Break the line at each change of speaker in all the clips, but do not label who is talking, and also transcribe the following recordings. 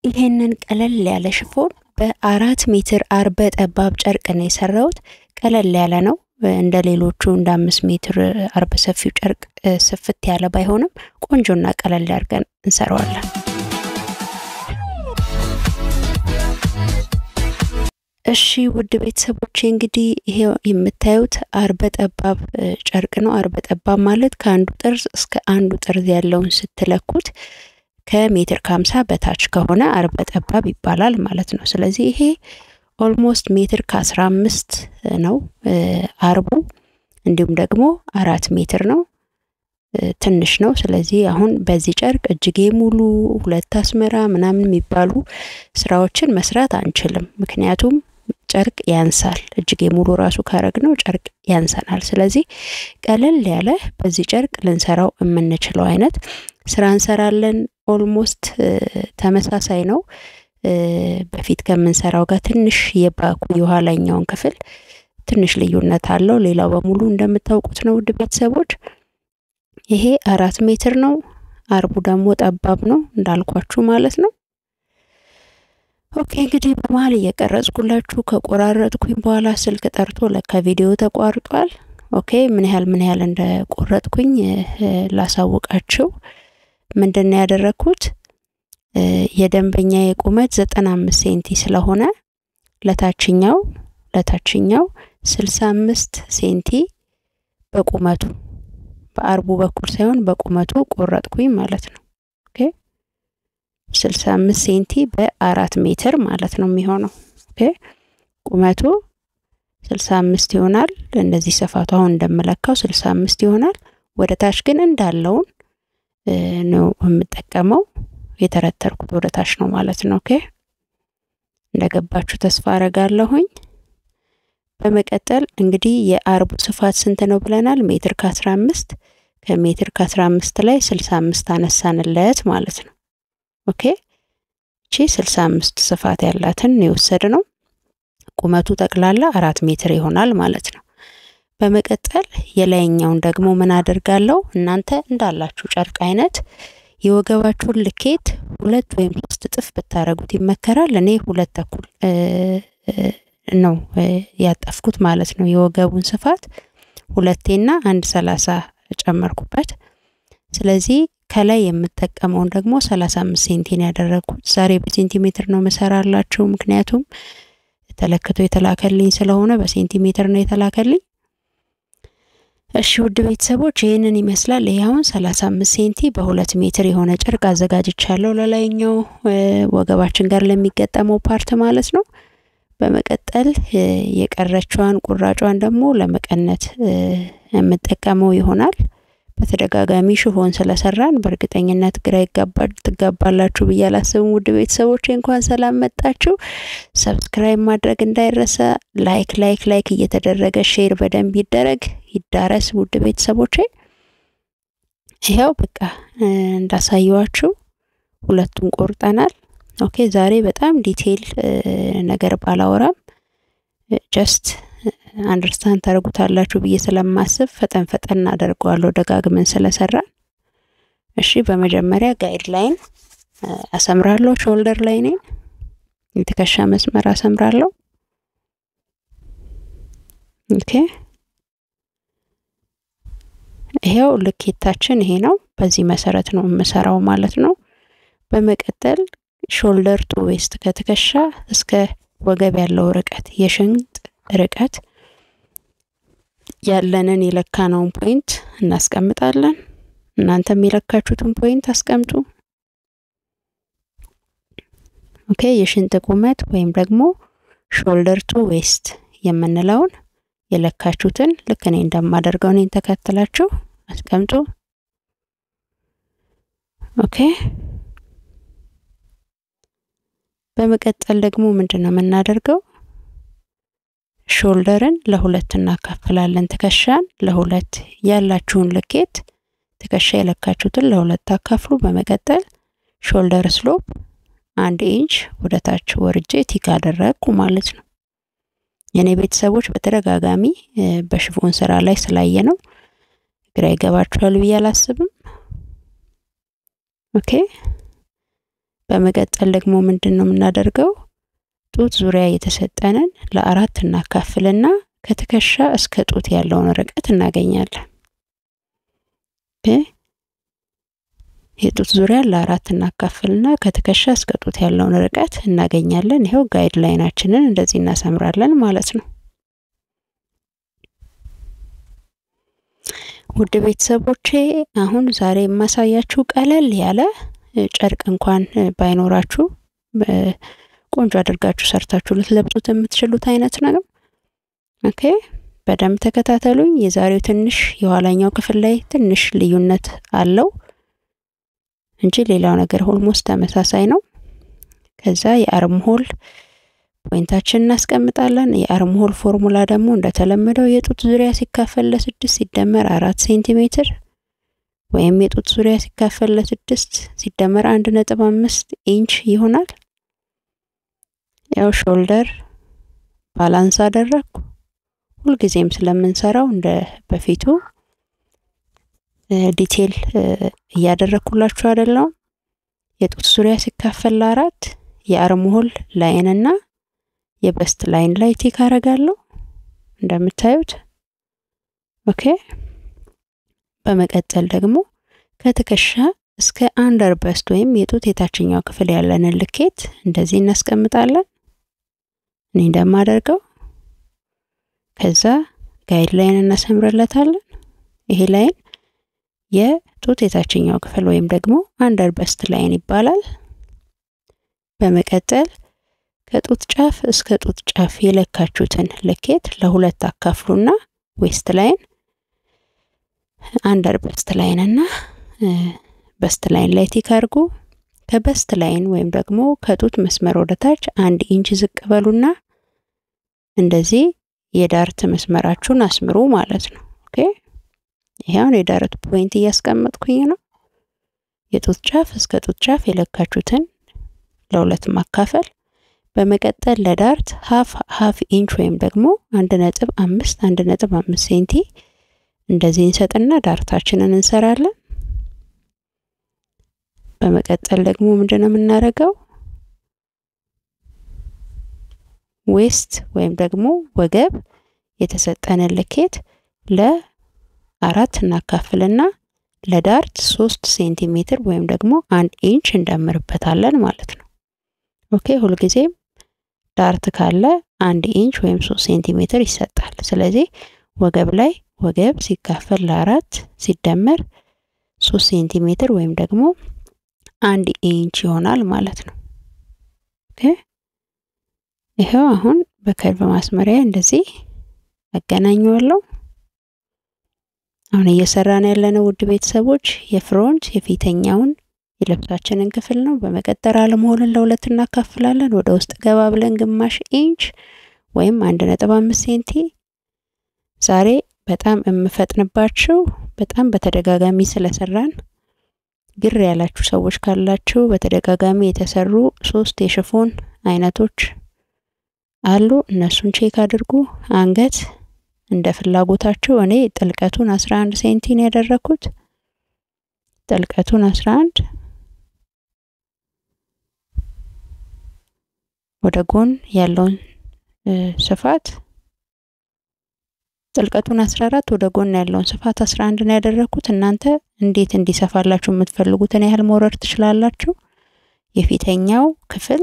ይሄንን ቀለል ያለ ሽፎን በ4 ሜትር አርበ ጠባብ ጨርቅ ነው የሰራሁት። ቀለል ያለ ነው እንደ ሌሎቹ እንደ 5 ሜትር አርበ ሰፊው ጨርቅ ስፍት ያለ ባይሆንም ቆንጆና ቀለል አድርገን እንሰራዋለን። እሺ ውድ ቤተሰቦቼ እንግዲህ ይሄ የምታዩት አርበ ጠባብ ጨርቅ ነው። አርበ ጠባብ ማለት ከአንዱ ጥርዝ እስከ አንዱ ጥርዝ ያለውን ስትለኩት ከሜትር ከ50 በታች ከሆነ አርበ ጠባብ ይባላል ማለት ነው። ስለዚህ ይሄ ኦልሞስት ሜትር ከ15 ነው አርቡ፣ እንዲሁም ደግሞ 4 ሜትር ነው፣ ትንሽ ነው። ስለዚህ አሁን በዚህ ጨርቅ እጅጌ ሙሉ ሁለት አስመራ ምናምን የሚባሉ ስራዎችን መስራት አንችልም፣ ምክንያቱም ጨርቅ ያንሳል። እጅጌ ሙሉ ራሱ ካረግነው ጨርቅ ያንሰናል። ስለዚህ ቀለል ያለ በዚህ ጨርቅ ልንሰራው የምንችለው አይነት ስራ እንሰራለን። ኦልሞስት ተመሳሳይ ነው በፊት ከምንሰራው ጋር ትንሽ የባኩ የኋላኛውን ክፍል ትንሽ ልዩነት አለው። ሌላው በሙሉ እንደምታውቁት ነው ውድ ቤተሰቦች። ይሄ 4 ሜትር ነው፣ አርቡ ደግሞ ጠባብ ነው እንዳልኳችሁ ማለት ነው። ኦኬ እንግዲህ በመሃል እየቀረጽኩላችሁ ከቆራረጥኩኝ በኋላ ስልክ ጠርቶ ለካ ቪዲዮ ተቋርጧል። ኦኬ ምን ያህል እንደቆረጥኩኝ ላሳውቃችሁ። ምንድነው ያደረኩት? የደንበኛ የቁመት 95 ሴንቲ ስለሆነ ለታችኛው 65 ሴንቲ በቁመቱ በአርቡ በኩል ሳይሆን በቁመቱ ቆረጥኩኝ ማለት ነው። ኦኬ 65 ሴንቲ በ4 ሜትር ማለት ነው የሚሆነው። ኦኬ ቁመቱ 65 ይሆናል። እንደዚህ ስፋቱ አሁን እንደምለካው 65 ይሆናል። ወደ ታች ግን እንዳለው ነው የምጠቀመው፣ የተረተርኩት ወደ ታች ነው ማለት ነው። ኦኬ እንደገባችሁ ተስፋ አረጋለሁኝ። በመቀጠል እንግዲህ የአርቡ ስፋት ስንት ነው ብለናል? ሜትር ከ15 ከሜትር ከ15 ላይ 65 አነሳንለት ማለት ነው። ኦኬ እቺ 65 ስፋት ያላትን የወሰድነው ቁመቱ ጠቅላላ 4 ሜትር ይሆናል ማለት ነው። በመቀጠል የላይኛውን ደግሞ ምን አደርጋለሁ? እናንተ እንዳላችሁ ጨርቅ አይነት የወገባችሁን ልኬት 2 ወይም 3 እጥፍ ብታረጉት ይመከራል። እኔ 2 ተኩል ነው ያጠፍኩት ማለት ነው። የወገቡን ስፋት 2ና 1.30 ጨመርኩበት። ስለዚህ ከላይ የምጠቀመውን ደግሞ 35 ሴንቲ ነው ያደረኩት። ዛሬ በሴንቲሜትር ነው መሰራላችሁ፣ ምክንያቱም ተለክቶ የተላከልኝ ስለሆነ በሴንቲሜትር ነው የተላከልኝ። እሺ ውድ ቤተሰቦች ይሄንን ይመስላል። ይሄውን 35 ሴንቲ በ2 ሜትር የሆነ ጨርቅ አዘጋጅቻለሁ ለላይኛው ወገባችን ጋር ለሚገጠመው ፓርት ማለት ነው። በመቀጠል የቀረችዋን ቁራጯን ደግሞ ለመቀነት የምጠቀመው ይሆናል። በተደጋጋሚ ሽፎን ስለሰራን በእርግጠኝነት ግራ ትጋባላችሁ ብዬ አላስብም። ውድ ቤተሰቦቼ እንኳን ሰላም መጣችሁ። ሰብስክራይብ ማድረግ እንዳይረሳ፣ ላይክ እየተደረገ ሼር በደንብ ይዳረስ ውድ ቤተሰቦቼ። ይሄው በቃ እንዳሳየዋችሁ ሁለቱን ቆርጠናል። ኦኬ ዛሬ በጣም ዲቴል ነገር ባላወራም ጀስት አንደርስታንድ ታርጉታላችሁ ብዬ ስለማስብ ፈጠን አደርጋለሁ ደጋግመን ስለሰራን። እሺ በመጀመሪያ ጋይድ ላይን አሰምራለሁ፣ ሾልደር ላይኔን የትከሻ መስመር አሰምራለሁ። ኦኬ ይሄው ልኬታችን ይሄ ነው። በዚህ መሰረት ነው የምሰራው ማለት ነው። በመቀጠል ሾልደር ቱ ዌስት ከትከሻ እስከ ወገብ ያለው ርቀት የሽንጥ ርቀት ያለንን የለካነውን ፖይንት እናስቀምጣለን። እናንተም የለካችሁትን ፖይንት አስቀምጡ። ኦኬ የሽንጥ ቁመት ወይም ደግሞ ሾልደር ቱ ዌስት የምንለውን የለካችሁትን ልክ እኔ እንደማደርገው እኔን ተከትላችሁ አስቀምጡ። ኦኬ በመቀጠል ደግሞ ምንድነው የምናደርገው? ሾልደርን ለሁለት እናካፍላለን። ትከሻን ለሁለት ያላችሁን ልኬት ትከሻ የለካችሁትን ለሁለት አካፍሉ። በመቀጠል ሾልደር ስሎፕ 1 ኢንች ወደ ታች ወርጄ ቲክ አደረግኩ ማለት ነው። የኔ ቤተሰቦች በተደጋጋሚ በሽፎን ስራ ላይ ስላየ ነው ግራ ይገባችኋል ብዬ አላስብም። ኦኬ በመቀጠል ደግሞ ምንድነው የምናደርገው? ጡት ዙሪያ የተሰጠንን ለአራት እናካፍልና ከትከሻ እስከ ጡት ያለውን ርቀት እናገኛለን። የጡት ዙሪያ ለአራት እናካፍልና ከትከሻ እስከ ጡት ያለውን ርቀት እናገኛለን። ይሄው ጋይድላይናችንን እንደዚህ እናሰምራለን ማለት ነው። ውድ ቤተሰቦቼ አሁን ዛሬ የማሳያችሁ ቀለል ያለ ጨርቅ እንኳን ባይኖራችሁ ቆንጆ አድርጋችሁ ሰርታችሁ ልትለብሱት የምትችሉት አይነት ነው። ኦኬ በደንብ ተከታተሉኝ። የዛሬው ትንሽ የኋላኛው ክፍል ላይ ትንሽ ልዩነት አለው እንጂ ሌላው ነገር ኦልሞስት ተመሳሳይ ነው። ከዛ የአርም ሆል ፖይንታችንን እናስቀምጣለን። የአርም ሆል ፎርሙላ ደግሞ እንደተለመደው የጡት ዙሪያ ሲካፈል ለ6 ሲደመር 4 ሴንቲሜትር ወይም የጡት ዙሪያ ሲካፈል ለ6 ሲደመር 1.5 ኢንች ይሆናል። ያው ሾልደር ባላንስ አደረኩ። ሁልጊዜም ስለምንሰራው እንደ በፊቱ ዲቴል እያደረኩላችሁ አይደለም። የጡት ዙሪያ ሲካፈል ለ4 የአርም ሆል ላይንና የበስት ላይን ላይ ቲክ አረጋለሁ እንደምታዩት። ኦኬ በመቀጠል ደግሞ ከትከሻ እስከ አንደር በስት ወይም የጡት የታችኛው ክፍል ያለንን ልኬት እንደዚህ እናስቀምጣለን እኔ እንደማደርገው። ከዛ ጋይድላይን እናሰምርለታለን። ይሄ ላይን የጡት የታችኛው ክፍል ወይም ደግሞ አንደር በስት ላይን ይባላል። በመቀጠል ከጡት ጫፍ እስከ ጡት ጫፍ የለካችሁትን ልኬት ለሁለት አካፍሉና ዌስት ላይን አንደር በስት ላይን እና በስት ላይን ላይ ቲክ አድርጉ። ከበስት ላይን ወይም ደግሞ ከጡት መስመር ወደታች 1 ኢንች ዝቅ በሉና እንደዚህ የዳርት መስመራችሁን አስምሩ ማለት ነው። ኦኬ ይሄው የዳርት ፖይንት እያስቀመጥኩኝ ነው። የጡት ጫፍ እስከ ጡት ጫፍ የለካችሁትን ለሁለት ማካፈል። በመቀጠል ለዳርት ሃፍ ኢንች ወይም ደግሞ 1.5 ሴንቲ እንደዚህ እንሰጥና ዳርታችንን እንሰራለን። በመቀጠል ደግሞ ምንድነው የምናደርገው? ዌስት ወይም ደግሞ ወገብ የተሰጠንን ልኬት ለ4 እናካፍልና ለዳርት 3 ሴንቲሜትር ወይም ደግሞ 1 ኢንች እንደምርበታለን ማለት ነው። ኦኬ ሁልጊዜም ዳርት ካለ 1 ኢንች ወይም 3 ሴንቲሜትር ይሰጣል። ስለዚህ ወገብ ላይ ወገብ ሲካፈል ለ4 ሲደመር 3 ሴንቲሜትር ወይም ደግሞ 1 ኢንች ይሆናል ማለት ነው። ኦኬ ይሄው አሁን በከርቭ ማስመሪያ እንደዚህ አገናኘዋለሁ። አሁን እየሰራን ያለነው ውድ ቤተሰቦች የፍሮንት የፊተኛውን የልብሳችንን ክፍል ነው። በመቀጠል አርም ሆልን ለሁለት እናካፍላለን። ወደ ውስጥ ገባ ብለን ግማሽ ኢንች ወይም 1.5 ሴንቲ። ዛሬ በጣም እምፈጥንባችሁ በጣም በተደጋጋሚ ስለሰራን ግር ያላችሁ ሰዎች ካላችሁ በተደጋጋሚ የተሰሩ 3 የሽፎን አይነቶች አሉ። እነሱን ቼክ አድርጉ። አንገት እንደ ፍላጎታችሁ እኔ ጥልቀቱን 11 ሴንቲ ነው ያደረኩት። ጥልቀቱን 11 ወደ ጎን ያለውን ስፋት ጥልቀቱን 14 ወደ ጎን ያለውን ስፋት 11 ነው ያደረኩት። እናንተ እንዴት እንዲሰፋላችሁ የምትፈልጉትን ያህል መውረድ ትችላላችሁ። የፊተኛው ክፍል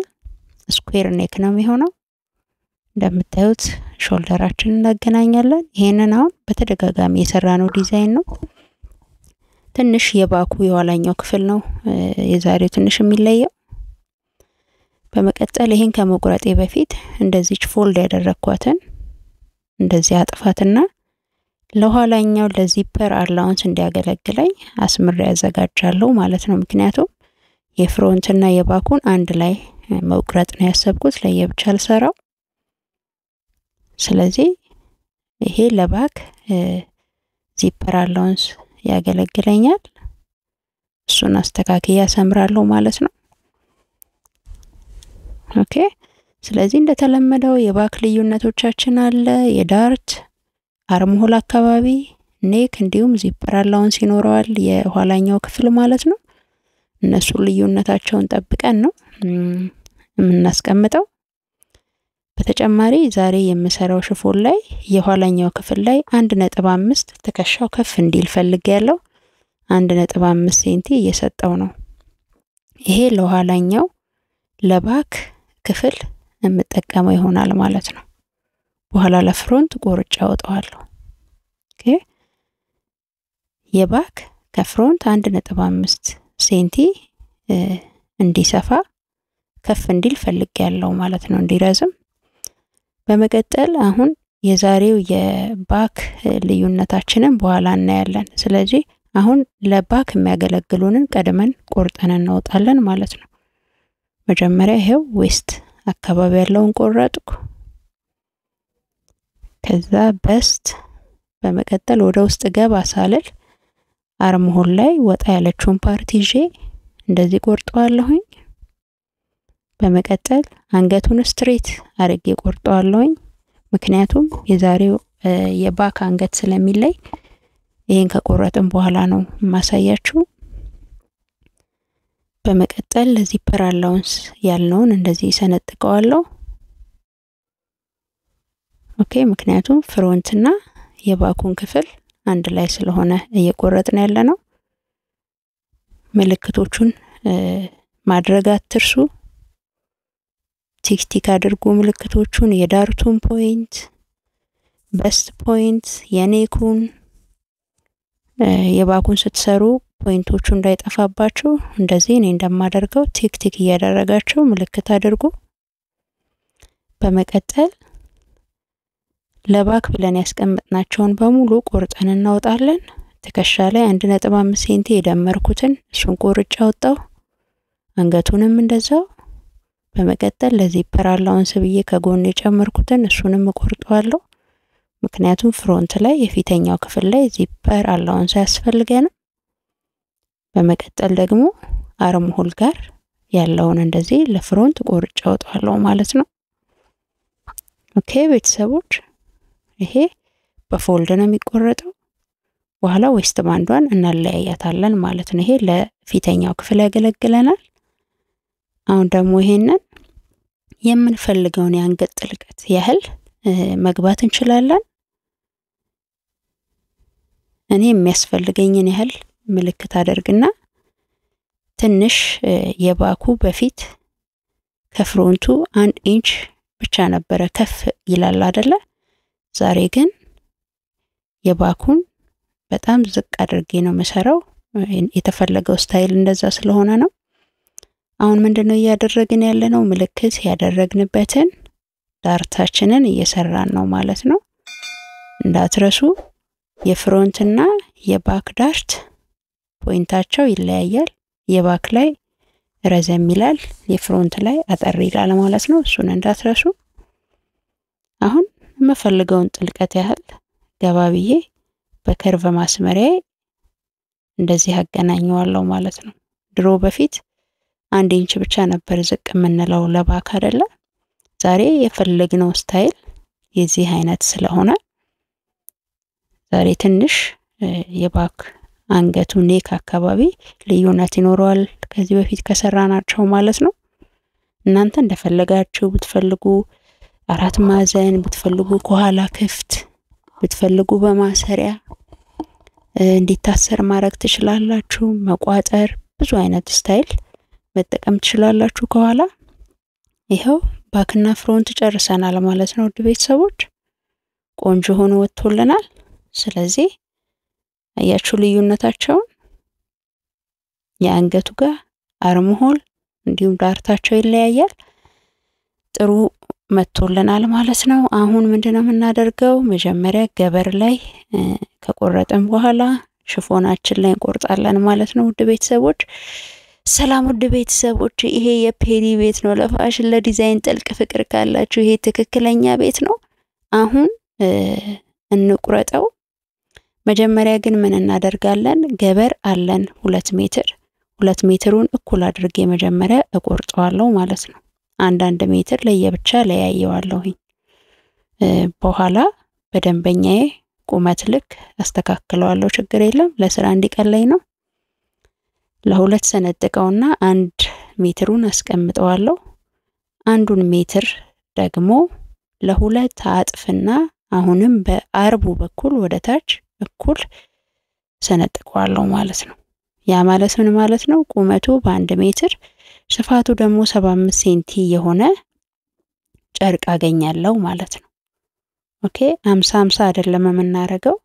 ስኩዌር ኔክ ነው የሚሆነው። እንደምታዩት ሾልደራችንን እናገናኛለን። ይሄንን አሁን በተደጋጋሚ የሰራነው ዲዛይን ነው። ትንሽ የባኩ የኋላኛው ክፍል ነው የዛሬው ትንሽ የሚለየው። በመቀጠል ይሄን ከመቁረጤ በፊት እንደዚህ ፎልድ ያደረኳትን እንደዚህ አጥፋትና ለኋላኛው ለዚፐር አላውንስ እንዲያገለግለኝ አስምሬ ያዘጋጃለሁ ማለት ነው። ምክንያቱም የፍሮንትና የባኩን አንድ ላይ መቁረጥ ነው ያሰብኩት ለየብቻ አልሰራው። ስለዚህ ይሄ ለባክ ዚፐር አላውንስ ያገለግለኛል። እሱን አስተካክዬ አሰምራለሁ ማለት ነው። ኦኬ ስለዚህ እንደተለመደው የባክ ልዩነቶቻችን አለ። የዳርት አርም ሆል አካባቢ ኔክ እንዲሁም ዚፐር አላውንስ ይኖረዋል የኋላኛው ክፍል ማለት ነው። እነሱ ልዩነታቸውን ጠብቀን ነው የምናስቀምጠው። በተጨማሪ ዛሬ የምሰራው ሽፎን ላይ የኋላኛው ክፍል ላይ 1.5 ትከሻው ከፍ እንዲል ፈልጌያለሁ። 1.5 ሴንቲ እየሰጠው ነው። ይሄ ለኋላኛው ለባክ ክፍል የምጠቀመው ይሆናል ማለት ነው። በኋላ ለፍሮንት ቆርጬ አወጣዋለሁ። ኦኬ የባክ ከፍሮንት 1.5 ሴንቲ እንዲሰፋ ከፍ እንዲል ፈልጌያለሁ ማለት ነው፣ እንዲረዝም። በመቀጠል አሁን የዛሬው የባክ ልዩነታችንን በኋላ እናያለን። ስለዚህ አሁን ለባክ የሚያገለግሉንን ቀድመን ቆርጠን እናወጣለን ማለት ነው። መጀመሪያ ይሄው ዌስት አካባቢ ያለውን ቆረጥኩ። ከዛ በስት በመቀጠል ወደ ውስጥ ገባ ሳልል አርምሆል ላይ ወጣ ያለችውን ፓርት ይዤ እንደዚህ ቆርጠዋለሁኝ። በመቀጠል አንገቱን ስትሬት አድርጌ ቆርጠዋለሁኝ። ምክንያቱም የዛሬው የባክ አንገት ስለሚለይ ይሄን ከቆረጥን በኋላ ነው ማሳያችሁ። በመቀጠል ለዚፐር አላውንስ ያልነውን እንደዚህ ሰነጥቀዋለሁ። ኦኬ ምክንያቱም ፍሮንትና የባኩን ክፍል አንድ ላይ ስለሆነ እየቆረጥን ያለነው። ምልክቶቹን ማድረግ አትርሱ። ቲክ አድርጉ ምልክቶቹን፣ የዳርቱን ፖይንት፣ በስት ፖይንት፣ የኔኩን፣ የባኩን ስትሰሩ ፖይንቶቹ እንዳይጠፋባችሁ እንደዚህ እኔ እንደማደርገው ቲክ እያደረጋችሁ ምልክት አድርጉ። በመቀጠል ለባክ ብለን ያስቀመጥናቸውን በሙሉ ቆርጠን እናወጣለን። ትከሻ ላይ 1.5 ሴንቲ የደመርኩትን እሱን ቆርጬ አወጣው። አንገቱንም እንደዛው። በመቀጠል ለዚፐር አላውንስ ብዬ ከጎን የጨመርኩትን እሱንም ቆርጠዋለሁ። ምክንያቱም ፍሮንት ላይ የፊተኛው ክፍል ላይ ዚፐር አላውንስ ያስፈልገናል። በመቀጠል ደግሞ አርምሆል ጋር ያለውን እንደዚህ ለፍሮንት ቆርጬ አወጣለሁ ማለት ነው። ኦኬ ቤተሰቦች ይሄ በፎልድ ነው የሚቆረጠው። በኋላ ዌስት ባንዷን እናለያያታለን ማለት ነው። ይሄ ለፊተኛው ክፍል ያገለግለናል። አሁን ደግሞ ይሄንን የምንፈልገውን የአንገት ጥልቀት ያህል መግባት እንችላለን። እኔ የሚያስፈልገኝን ያህል ምልክት አደርግና ትንሽ የባኩ በፊት ከፍሮንቱ 1 ኢንች ብቻ ነበረ ከፍ ይላል አይደለ? ዛሬ ግን የባኩን በጣም ዝቅ አድርጌ ነው መሰራው። የተፈለገው ስታይል እንደዛ ስለሆነ ነው። አሁን ምንድነው እያደረግን ያለነው? ምልክት ያደረግንበትን ዳርታችንን እየሰራን ነው ማለት ነው። እንዳትረሱ የፍሮንትና የባክ ዳርት ፖይንታቸው ይለያያል። የባክ ላይ ረዘም ይላል፣ የፍሮንት ላይ አጠር ይላል ማለት ነው። እሱን እንዳትረሱ። አሁን የምፈልገውን ጥልቀት ያህል ገባ ብዬ በከርቭ ማስመሪያ እንደዚህ አገናኘዋለሁ ማለት ነው። ድሮ በፊት 1 ኢንች ብቻ ነበር ዝቅ የምንለው ለባክ አይደለ? ዛሬ የፈለግነው ስታይል የዚህ አይነት ስለሆነ ዛሬ ትንሽ የባክ አንገቱ ኔክ አካባቢ ልዩነት ይኖረዋል ከዚህ በፊት ከሰራናቸው ማለት ነው። እናንተ እንደፈለጋችሁ ብትፈልጉ 4 ማዕዘን ብትፈልጉ ከኋላ ክፍት ብትፈልጉ በማሰሪያ እንዲታሰር ማድረግ ትችላላችሁ። መቋጠር ብዙ አይነት ስታይል መጠቀም ትችላላችሁ ከኋላ። ይሄው ባክና ፍሮንት ጨርሰናል ማለት ነው። ውድ ቤተሰቦች ቆንጆ ሆኖ ወጥቶልናል። ስለዚህ አያችሁ ልዩነታቸውን። የአንገቱ ጋር አርምሆል እንዲሁም ዳርታቸው ይለያያል። ጥሩ መጥቶልናል ማለት ነው። አሁን ምንድነው የምናደርገው? መጀመሪያ ገበር ላይ ከቆረጥን በኋላ ሽፎናችን ላይ እንቆርጣለን ማለት ነው። ውድ ቤተሰቦች ሰላም ውድ ቤተሰቦች፣ ይሄ የፔሪ ቤት ነው። ለፋሽን ለዲዛይን ጥልቅ ፍቅር ካላችሁ ይሄ ትክክለኛ ቤት ነው። አሁን እንቁረጠው። መጀመሪያ ግን ምን እናደርጋለን? ገበር አለን 2 ሜትር 2 ሜትሩን እኩል አድርጌ መጀመሪያ እቆርጠዋለሁ ማለት ነው። 1 ሜትር ለየብቻ ለያየዋለሁ። በኋላ በደንበኛዬ ቁመት ልክ አስተካክለዋለሁ። ችግር የለም፣ ለስራ እንዲቀለኝ ነው። ለሁለት ሰነጥቀውና 1 ሜትሩን አስቀምጠዋለሁ። አንዱን ሜትር ደግሞ ለሁለት አጥፍና አሁንም በአርቡ በኩል ወደ ታች እኩል ሰነጥቀዋለሁ ማለት ነው። ያ ማለት ምን ማለት ነው? ቁመቱ በ1 ሜትር ስፋቱ ደግሞ 75 ሴንቲ የሆነ ጨርቅ አገኛለሁ ማለት ነው። ኦኬ 50 አይደለም የምናረገው።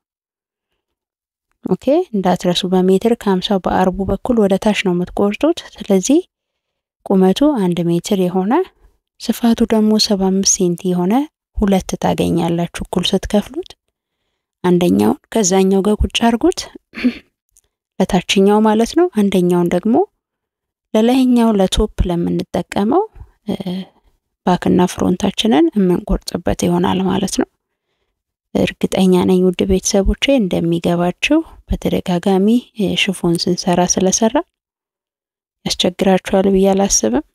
ኦኬ እንዳትረሱ በሜትር ከ50 በአርቡ በኩል ወደ ታች ነው የምትቆርጡት። ስለዚህ ቁመቱ 1 ሜትር የሆነ ስፋቱ ደግሞ 75 ሴንቲ የሆነ ሁለት ታገኛላችሁ እኩል ስትከፍሉት። አንደኛው ከዛኛው ጋር ቁጭ አርጉት ለታችኛው ማለት ነው። አንደኛውን ደግሞ ለላይኛው ለቶፕ ለምንጠቀመው ባክና ፍሮንታችንን የምንቆርጥበት ይሆናል ማለት ነው። እርግጠኛ ነኝ ውድ ቤተሰቦቼ እንደሚገባችሁ። በተደጋጋሚ ሽፎን ስንሰራ ስለሰራ ያስቸግራችኋል ብዬ አላስብም።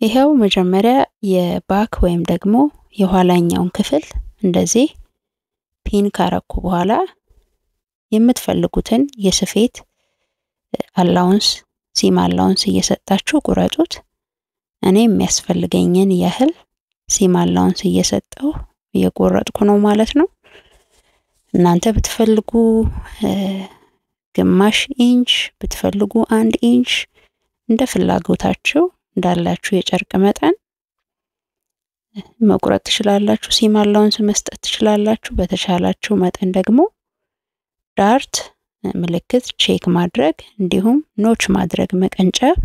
ይሄው መጀመሪያ የባክ ወይም ደግሞ የኋላኛውን ክፍል እንደዚህ ፒን ካረኩ በኋላ የምትፈልጉትን የስፌት አላውንስ ሲም አላውንስ እየሰጣችሁ ቁረጡት። እኔ የሚያስፈልገኝን ያህል ሲም አላውንስ እየሰጠው እየቆረጥኩ ነው ማለት ነው። እናንተ ብትፈልጉ ግማሽ ኢንች ብትፈልጉ 1 ኢንች እንደ ፍላጎታችሁ እንዳላችሁ የጨርቅ መጠን መቁረጥ ትችላላችሁ። ሲም አላውንስ መስጠት ትችላላችሁ። በተቻላችሁ መጠን ደግሞ ዳርት ምልክት ቼክ ማድረግ እንዲሁም ኖች ማድረግ መቀንጨብ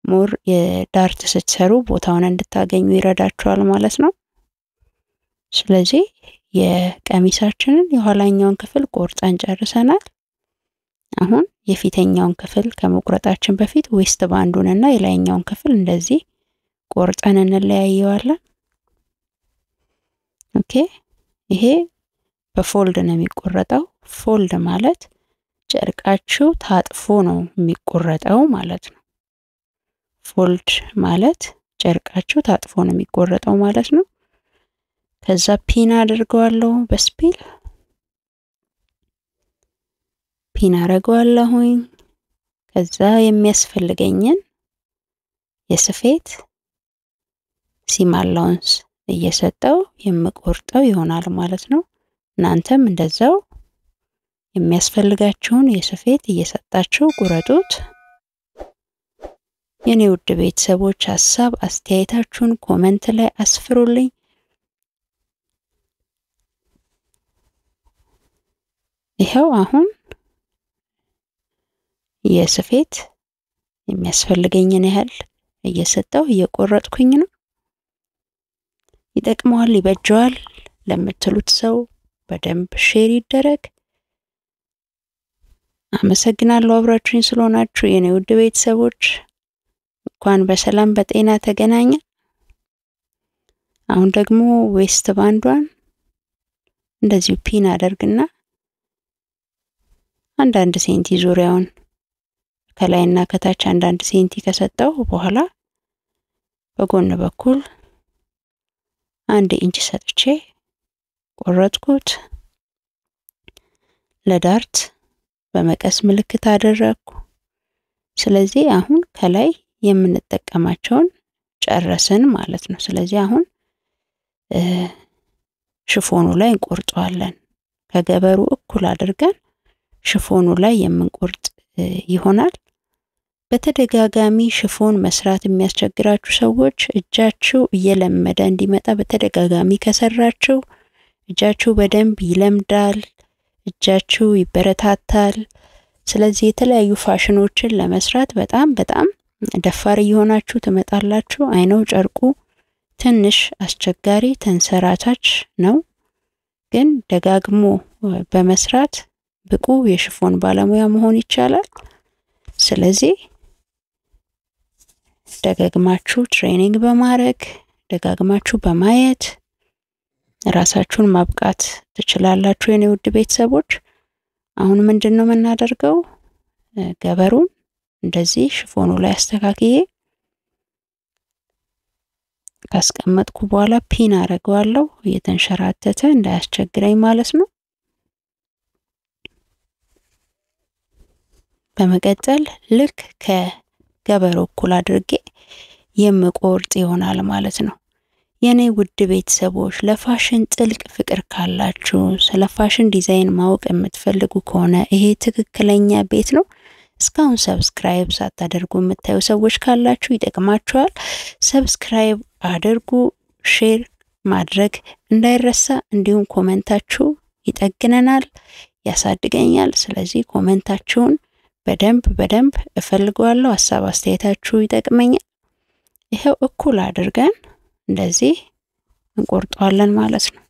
ሞር የዳርት ስትሰሩ ቦታውን እንድታገኙ ይረዳችኋል ማለት ነው። ስለዚህ የቀሚሳችንን የኋላኛውን ክፍል ቆርጠን ጨርሰናል። አሁን የፊተኛውን ክፍል ከመቁረጣችን በፊት ዌስት ባንዱንና የላይኛውን ክፍል እንደዚህ ቆርጠን እንለያየዋለን። ኦኬ ይሄ በፎልድ ነው የሚቆረጠው። ፎልድ ማለት ጨርቃችሁ ታጥፎ ነው የሚቆረጠው ማለት ነው። ፎልድ ማለት ጨርቃችሁ ታጥፎ ነው የሚቆረጠው ማለት ነው። ከዛ ፒን አድርገዋለሁ በስፒል ፒን አረጋለሁኝ። ከዛ የሚያስፈልገኝን የስፌት ሲም አላውንስ እየሰጠው የምቆርጠው ይሆናል ማለት ነው። እናንተም እንደዛው የሚያስፈልጋችሁን የስፌት እየሰጣችሁ ቁረጡት። የኔ ውድ ቤተሰቦች ሐሳብ አስተያየታችሁን ኮሜንት ላይ አስፍሩልኝ። ይሄው አሁን የስፌት የሚያስፈልገኝን ያህል እየሰጠው እየቆረጥኩኝ ነው። ይጠቅመዋል ይበጃዋል ለምትሉት ሰው በደንብ ሼር ይደረግ። አመሰግናለሁ አብራችሁኝ ስለሆናችሁ የኔ ውድ ቤተሰቦች። እንኳን በሰላም በጤና ተገናኘ። አሁን ደግሞ ዌስት ባንዷን እንደዚሁ ፒን አደርግና አንዳንድ ሴንቲ ዙሪያውን ከላይና ከታች አንዳንድ ሴንቲ ከሰጠው በኋላ በጎን በኩል 1 ኢንች ሰጥቼ ቆረጥኩት። ለዳርት በመቀስ ምልክት አደረኩ። ስለዚህ አሁን ከላይ የምንጠቀማቸውን ጨረስን ማለት ነው። ስለዚህ አሁን ሽፎኑ ላይ እንቆርጠዋለን። ከገበሩ እኩል አድርገን ሽፎኑ ላይ የምንቆርጥ ይሆናል። በተደጋጋሚ ሽፎን መስራት የሚያስቸግራችሁ ሰዎች እጃችሁ እየለመደ እንዲመጣ በተደጋጋሚ ከሰራችሁ እጃችሁ በደንብ ይለምዳል፣ እጃችሁ ይበረታታል። ስለዚህ የተለያዩ ፋሽኖችን ለመስራት በጣም ደፋር እየሆናችሁ ትመጣላችሁ። አይነው ጨርቁ ትንሽ አስቸጋሪ ተንሰራታች ነው፣ ግን ደጋግሞ በመስራት ብቁ የሽፎን ባለሙያ መሆን ይቻላል። ስለዚህ ደጋግማችሁ ትሬኒንግ በማድረግ ደጋግማችሁ በማየት ራሳችሁን ማብቃት ትችላላችሁ የኔ ውድ ቤተሰቦች። አሁን ምንድነው የምናደርገው? ገበሩን እንደዚህ ሽፎኑ ላይ አስተካክዬ ካስቀመጥኩ በኋላ ፒን አረጋለሁ እየተንሸራተተ እንዳያስቸግረኝ ማለት ነው። በመቀጠል ልክ ከገበሩ እኩል አድርጌ የምቆርጥ ይሆናል ማለት ነው። የኔ ውድ ቤተሰቦች ለፋሽን ጥልቅ ፍቅር ካላችሁ ስለ ፋሽን ዲዛይን ማወቅ የምትፈልጉ ከሆነ ይሄ ትክክለኛ ቤት ነው። እስካሁን ሰብስክራይብ ሳታደርጉ የምታዩ ሰዎች ካላችሁ ይጠቅማችኋል። ሰብስክራይብ አድርጉ፣ ሼር ማድረግ እንዳይረሳ። እንዲሁም ኮሜንታችሁ ይጠግነናል፣ ያሳድገኛል። ስለዚህ ኮሜንታችሁን በደንብ እፈልገዋለሁ። ሐሳብ አስተያየታችሁ ይጠቅመኛል። ይሄው እኩል አድርገን እንደዚህ እንቆርጠዋለን ማለት ነው።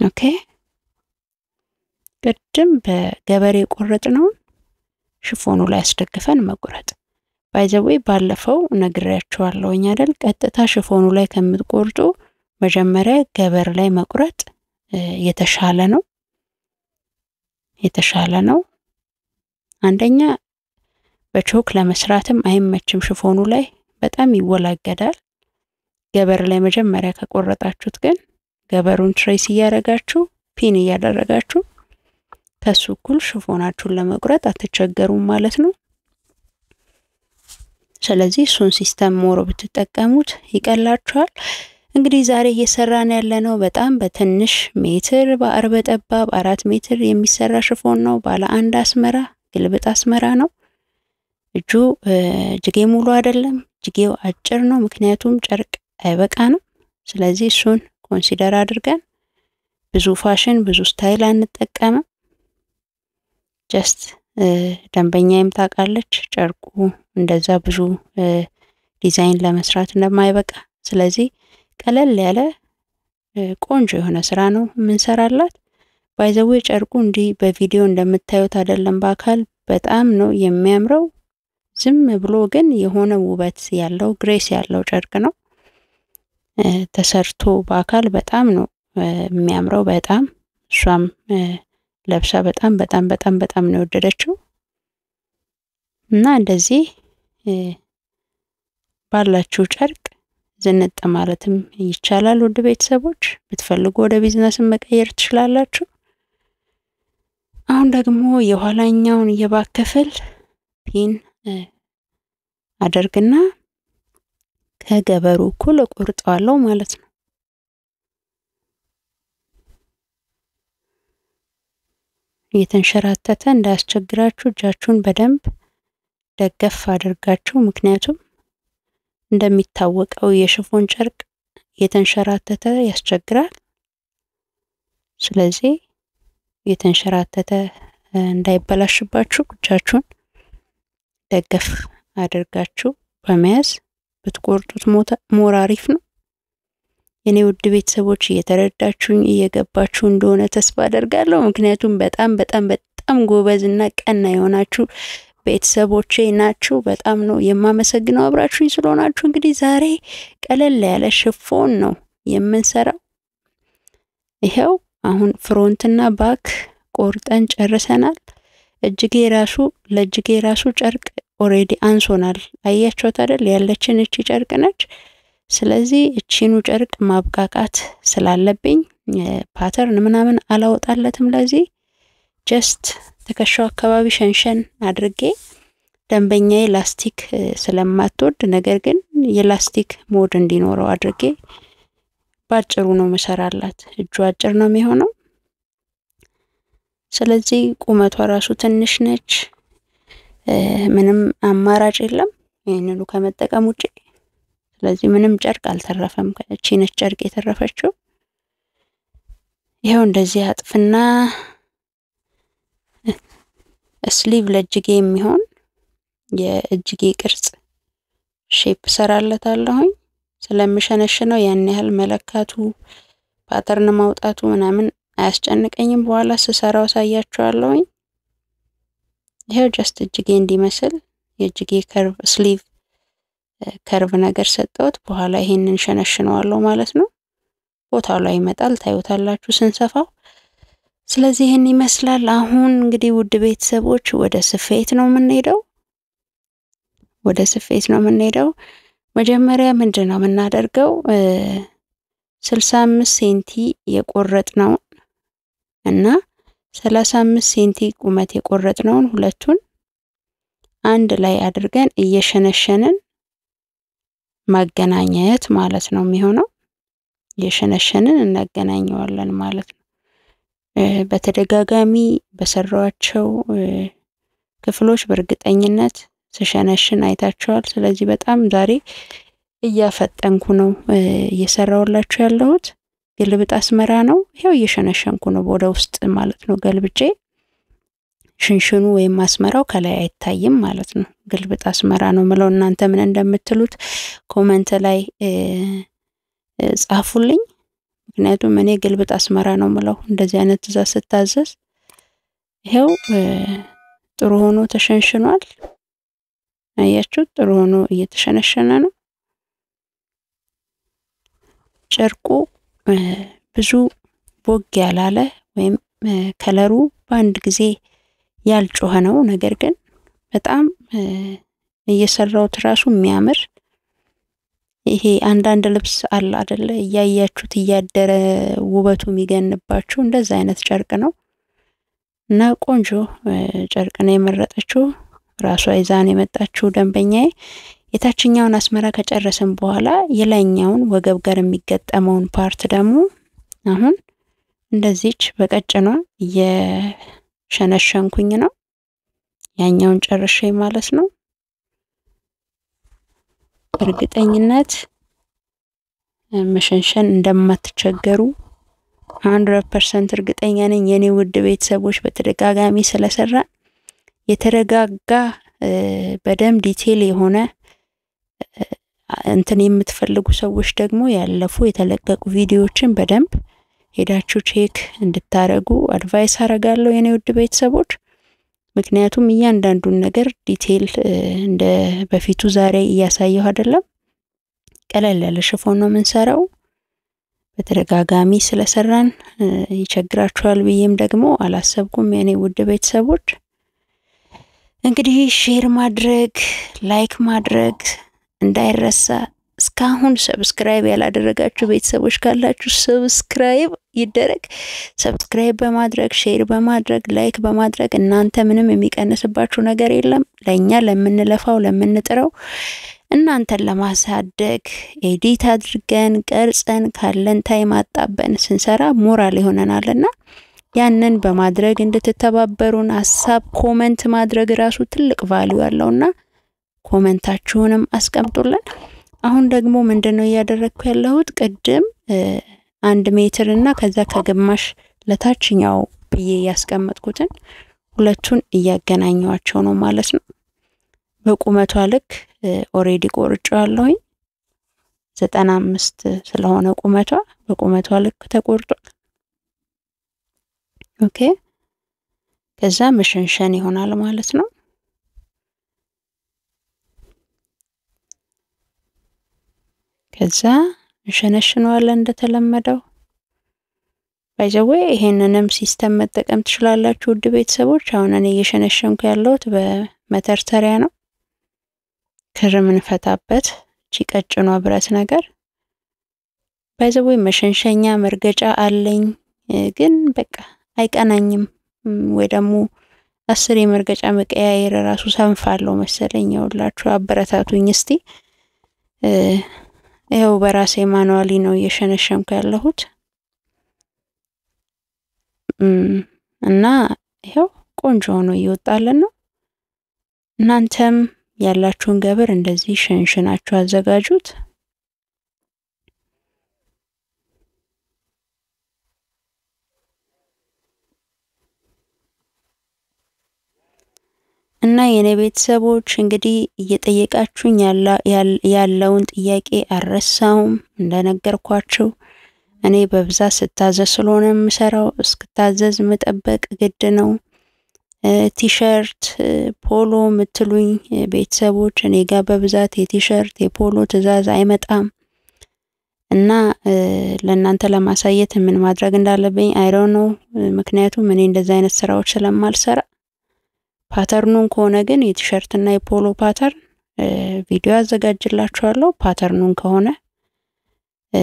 ኦኬ ቅድም በገበሬ ቆረጥነው ሽፎኑ ላይ አስደግፈን መቁረጥ። ባይዘዌይ ባለፈው ነግሬያችኋለሁኝ አይደል? ቀጥታ ሽፎኑ ላይ ከምትቆርጡ መጀመሪያ ገበር ላይ መቁረጥ የተሻለ ነው። አንደኛ በቾክ ለመስራትም አይመችም፣ ሽፎኑ ላይ በጣም ይወላገዳል። ገበር ላይ መጀመሪያ ከቆረጣችሁት ግን ገበሩን ትሬስ እያደረጋችሁ ፒን እያደረጋችሁ ከሱ እኩል ሽፎናችሁን ለመቁረጥ አትቸገሩም ማለት ነው። ስለዚህ እሱን ሲስተም ሞሮ ብትጠቀሙት ይቀላችኋል። እንግዲህ ዛሬ እየሰራን ያለነው በጣም በትንሽ ሜትር በአርበ ጠባብ 4 ሜትር የሚሰራ ሽፎን ነው። ባለ አንድ አስመራ ግልብጥ አስመራ ነው። እጁ እጅጌ ሙሉ አይደለም፣ እጅጌው አጭር ነው። ምክንያቱም ጨርቅ አይበቃንም። ስለዚህ እሱን ኮንሲደር አድርገን ብዙ ፋሽን ብዙ ስታይል አንጠቀምም። ጀስት ደንበኛዬም ታውቃለች ጨርቁ እንደዛ ብዙ ዲዛይን ለመስራት እንደማይበቃ። ስለዚህ ቀለል ያለ ቆንጆ የሆነ ስራ ነው የምንሰራላት። ባይዘው ጨርቁ እንዲህ በቪዲዮ እንደምታዩት አይደለም፣ በአካል በጣም ነው የሚያምረው። ዝም ብሎ ግን የሆነ ውበት ያለው ግሬስ ያለው ጨርቅ ነው። ተሰርቶ በአካል በጣም ነው የሚያምረው። በጣም እሷም ለብሳ በጣም ነው የወደደችው። እና እንደዚህ ባላችሁ ጨርቅ ዝንጥ ማለትም ይቻላል። ውድ ቤተሰቦች ብትፈልጉ ወደ ቢዝነስም መቀየር ትችላላችሁ። አሁን ደግሞ የኋላኛውን የባክ ክፍል ፒን አደርግና ከገበሩ እኩል እቆርጠዋለሁ ማለት ነው። እየተንሸራተተ እንዳያስቸግራችሁ እጃችሁን በደንብ ደገፍ አድርጋችሁ፣ ምክንያቱም እንደሚታወቀው የሽፎን ጨርቅ እየተንሸራተተ ያስቸግራል። ስለዚህ እየተንሸራተተ እንዳይበላሽባችሁ እጃችሁን ደገፍ አድርጋችሁ በመያዝ ብትቆርጡት ሞር አሪፍ ነው። የኔ ውድ ቤተሰቦች እየተረዳችሁኝ እየገባችሁ እንደሆነ ተስፋ አደርጋለሁ። ምክንያቱም በጣም ጎበዝና ቀና የሆናችሁ ቤተሰቦቼ ናችሁ። በጣም ነው የማመሰግነው አብራችሁኝ ስለሆናችሁ። እንግዲህ ዛሬ ቀለል ያለ ሽፎን ነው የምንሰራው። ይሄው አሁን ፍሮንትና ባክ ቆርጠን ጨርሰናል። ለእጅጌ ራሱ ጨርቅ ኦሬዲ አንሶናል። አያችሁት አይደል? ያለችን እቺ ጨርቅ ነች። ስለዚህ እቺኑ ጨርቅ ማብቃቃት ስላለብኝ ፓተርን ምናምን አላወጣለትም። ለዚህ ጀስት ተከሻው አካባቢ ሸንሸን አድርጌ ደንበኛዬ ላስቲክ ስለማትወድ ነገር ግን የላስቲክ ሞድ እንዲኖረው አድርጌ ባጭሩ ነው መሰራላት። እጁ አጭር ነው የሚሆነው። ስለዚህ ቁመቷ ራሱ ትንሽ ነች። ምንም አማራጭ የለም ይሄንኑ ከመጠቀም ውጪ። ስለዚህ ምንም ጨርቅ አልተረፈም። እቺ ነች ጨርቅ የተረፈችው። ይሄው እንደዚህ አጥፍና ስሊቭ ለእጅጌ የሚሆን የእጅጌ ቅርጽ ሼፕ ሰራለታለሁኝ። ስለምሸነሽነው ያን ያህል መለካቱ ፓተርን ማውጣቱ ምናምን አያስጨንቀኝም። በኋላ ስሰራው ሳያችኋለሁኝ። ይሄው ጀስት እጅጌ እንዲመስል የእጅጌ ከርቭ ስሊቭ ከርቭ ነገር ሰጠውት። በኋላ ይሄንን ሸነሽነዋለሁ ማለት ነው። ቦታው ላይ ይመጣል፣ ታዩታላችሁ ስንሰፋው። ስለዚህ ይሄን ይመስላል። አሁን እንግዲህ ውድ ቤተሰቦች ወደ ስፌት ነው የምንሄደው። መጀመሪያ ምንድነው የምናደርገው? 65 ሴንቲ የቆረጥነው እና 35 ሴንቲ ቁመት የቆረጥነውን ሁለቱን አንድ ላይ አድርገን እየሸነሸንን ማገናኘት ማለት ነው የሚሆነው። እየሸነሸንን እናገናኘዋለን ማለት ነው። በተደጋጋሚ በሰራዋቸው ክፍሎች በእርግጠኝነት ስሸነሽን አይታችኋል። ስለዚህ በጣም ዛሬ እያፈጠንኩ ነው እየሰራውላችሁ ያለሁት። ግልብጥ አስመራ ነው። ይሄው እየሸነሸንኩ ነው ወደ ውስጥ ማለት ነው ገልብጬ። ሽንሽኑ ወይም አስመራው ከላይ አይታይም ማለት ነው። ግልብጥ አስመራ ነው ምለው። እናንተ ምን እንደምትሉት ኮሜንት ላይ ጻፉልኝ። ምክንያቱም እኔ ግልብጥ አስመራ ነው ምለው እንደዚህ አይነት ትእዛዝ ስታዘዝ። ይሄው ጥሩ ሆኖ ተሸንሽኗል። አያችሁ ጥሩ ሆኖ እየተሸነሸነ ነው። ጨርቁ ብዙ ቦግ ያላለ ወይም ከለሩ በአንድ ጊዜ ያልጮኸ ነው። ነገር ግን በጣም እየሰራውት ራሱ የሚያምር ይሄ አንዳንድ ልብስ አለ አይደለ እያያችሁት እያደረ ውበቱ የሚገንባችሁ እንደዛ አይነት ጨርቅ ነው እና ቆንጆ ጨርቅ ነው የመረጠችው። ራሷ ይዛን የመጣችው ደንበኛዬ። የታችኛውን አስመራ ከጨረሰን በኋላ የላይኛውን ወገብ ጋር የሚገጠመውን ፓርት ደግሞ አሁን እንደዚች በቀጭኗ የሸነሸንኩኝ ነው። ያኛውን ጨርሼ ማለት ነው። እርግጠኝነት መሸንሸን እንደማትቸገሩ 100% እርግጠኛ ነኝ የኔ ውድ ቤተሰቦች። በተደጋጋሚ ስለሰራ የተረጋጋ በደንብ ዲቴል የሆነ እንትን የምትፈልጉ ሰዎች ደግሞ ያለፉ የተለቀቁ ቪዲዮዎችን በደንብ ሄዳችሁ ቼክ እንድታረጉ አድቫይስ አረጋለሁ የኔ ውድ ቤተሰቦች። ምክንያቱም እያንዳንዱን ነገር ዲቴል እንደ በፊቱ ዛሬ እያሳየሁ አይደለም። ቀለል ያለ ሽፎን ነው የምንሰራው። በተደጋጋሚ ስለሰራን ይቸግራችኋል ብዬም ደግሞ አላሰብኩም የኔ ውድ ቤተሰቦች። እንግዲህ ሼር ማድረግ ላይክ ማድረግ እንዳይረሳ። እስካሁን ሰብስክራይብ ያላደረጋችሁ ቤተሰቦች ካላችሁ ሰብስክራይብ ይደረግ። ሰብስክራይብ በማድረግ ሼር በማድረግ ላይክ በማድረግ እናንተ ምንም የሚቀንስባችሁ ነገር የለም። ለኛ ለምንለፋው ለምንጥረው እናንተን ለማሳደግ ኤዲት አድርገን ቀርጸን ካለን ታይም አጣበን ስንሰራ ሞራል ይሆነናልና ያንን በማድረግ እንድትተባበሩን ሐሳብ ኮሜንት ማድረግ ራሱ ትልቅ ቫልዩ አለውና ኮሜንታችሁንም አስቀምጡልን። አሁን ደግሞ ምንድነው ያደረኩ ያለሁት ቅድም 1 ሜትር እና ከዛ ከግማሽ ለታችኛው ብዬ ያስቀመጥኩትን ሁለቱን እያገናኘዋቸው ነው ማለት ነው። በቁመቷ ልክ ኦሬዲ ቆርጫለሁኝ 95 ስለሆነ ቁመቷ በቁመቷ ልክ ተቆርጧል። ኦኬ ከዛ መሸንሸን ይሆናል ማለት ነው። ከዛ እንሸነሽነዋለን እንደተለመደው። ባይዘዌ ይሄንንም ሲስተም መጠቀም ትችላላችሁ ውድ ቤተሰቦች። አሁን እኔ እየሸነሸንኩ ያለሁት በመተርተሪያ ነው። ክር ምንፈታበት ጭቀጭኗ ብረት ነገር። ባይዘዌ መሸንሸኛ መርገጫ አለኝ ግን በቃ አይቀናኝም ወይ ደግሞ 10 የመርገጫ መቀያየር ራሱ ሰንፋለሁ መሰለኝ። ይኸውላችሁ አበረታቱኝ እስቲ። ይሄው በራሴ ማኑዋሊ ነው እየሸነሸንኩ ያለሁት እና ይሄው ቆንጆ ሆኖ ይወጣልና እናንተም ያላችሁን ገበር እንደዚህ ሸንሽናችሁ አዘጋጁት። እና የኔ ቤተሰቦች እንግዲህ እየጠየቃችሁኝ ያለውን ጥያቄ አረሳውም እንደነገርኳችሁ እኔ በብዛት ስታዘዝ ስለሆነ የምሰራው እስክታዘዝ መጠበቅ ግድ ነው። ቲሸርት ፖሎ ምትሉኝ ቤተሰቦች እኔ ጋር በብዛት የቲሸርት የፖሎ ትእዛዝ አይመጣም እና ለእናንተ ለማሳየት ምን ማድረግ እንዳለብኝ አይ ዶንት ኖ። ምክንያቱም እኔ እንደዛ አይነት ስራዎች ስለማልሰራ ፓተርኑን ከሆነ ግን የቲሸርት እና የፖሎ ፓተርን ቪዲዮ አዘጋጅላችኋለሁ። ፓተርኑን ከሆነ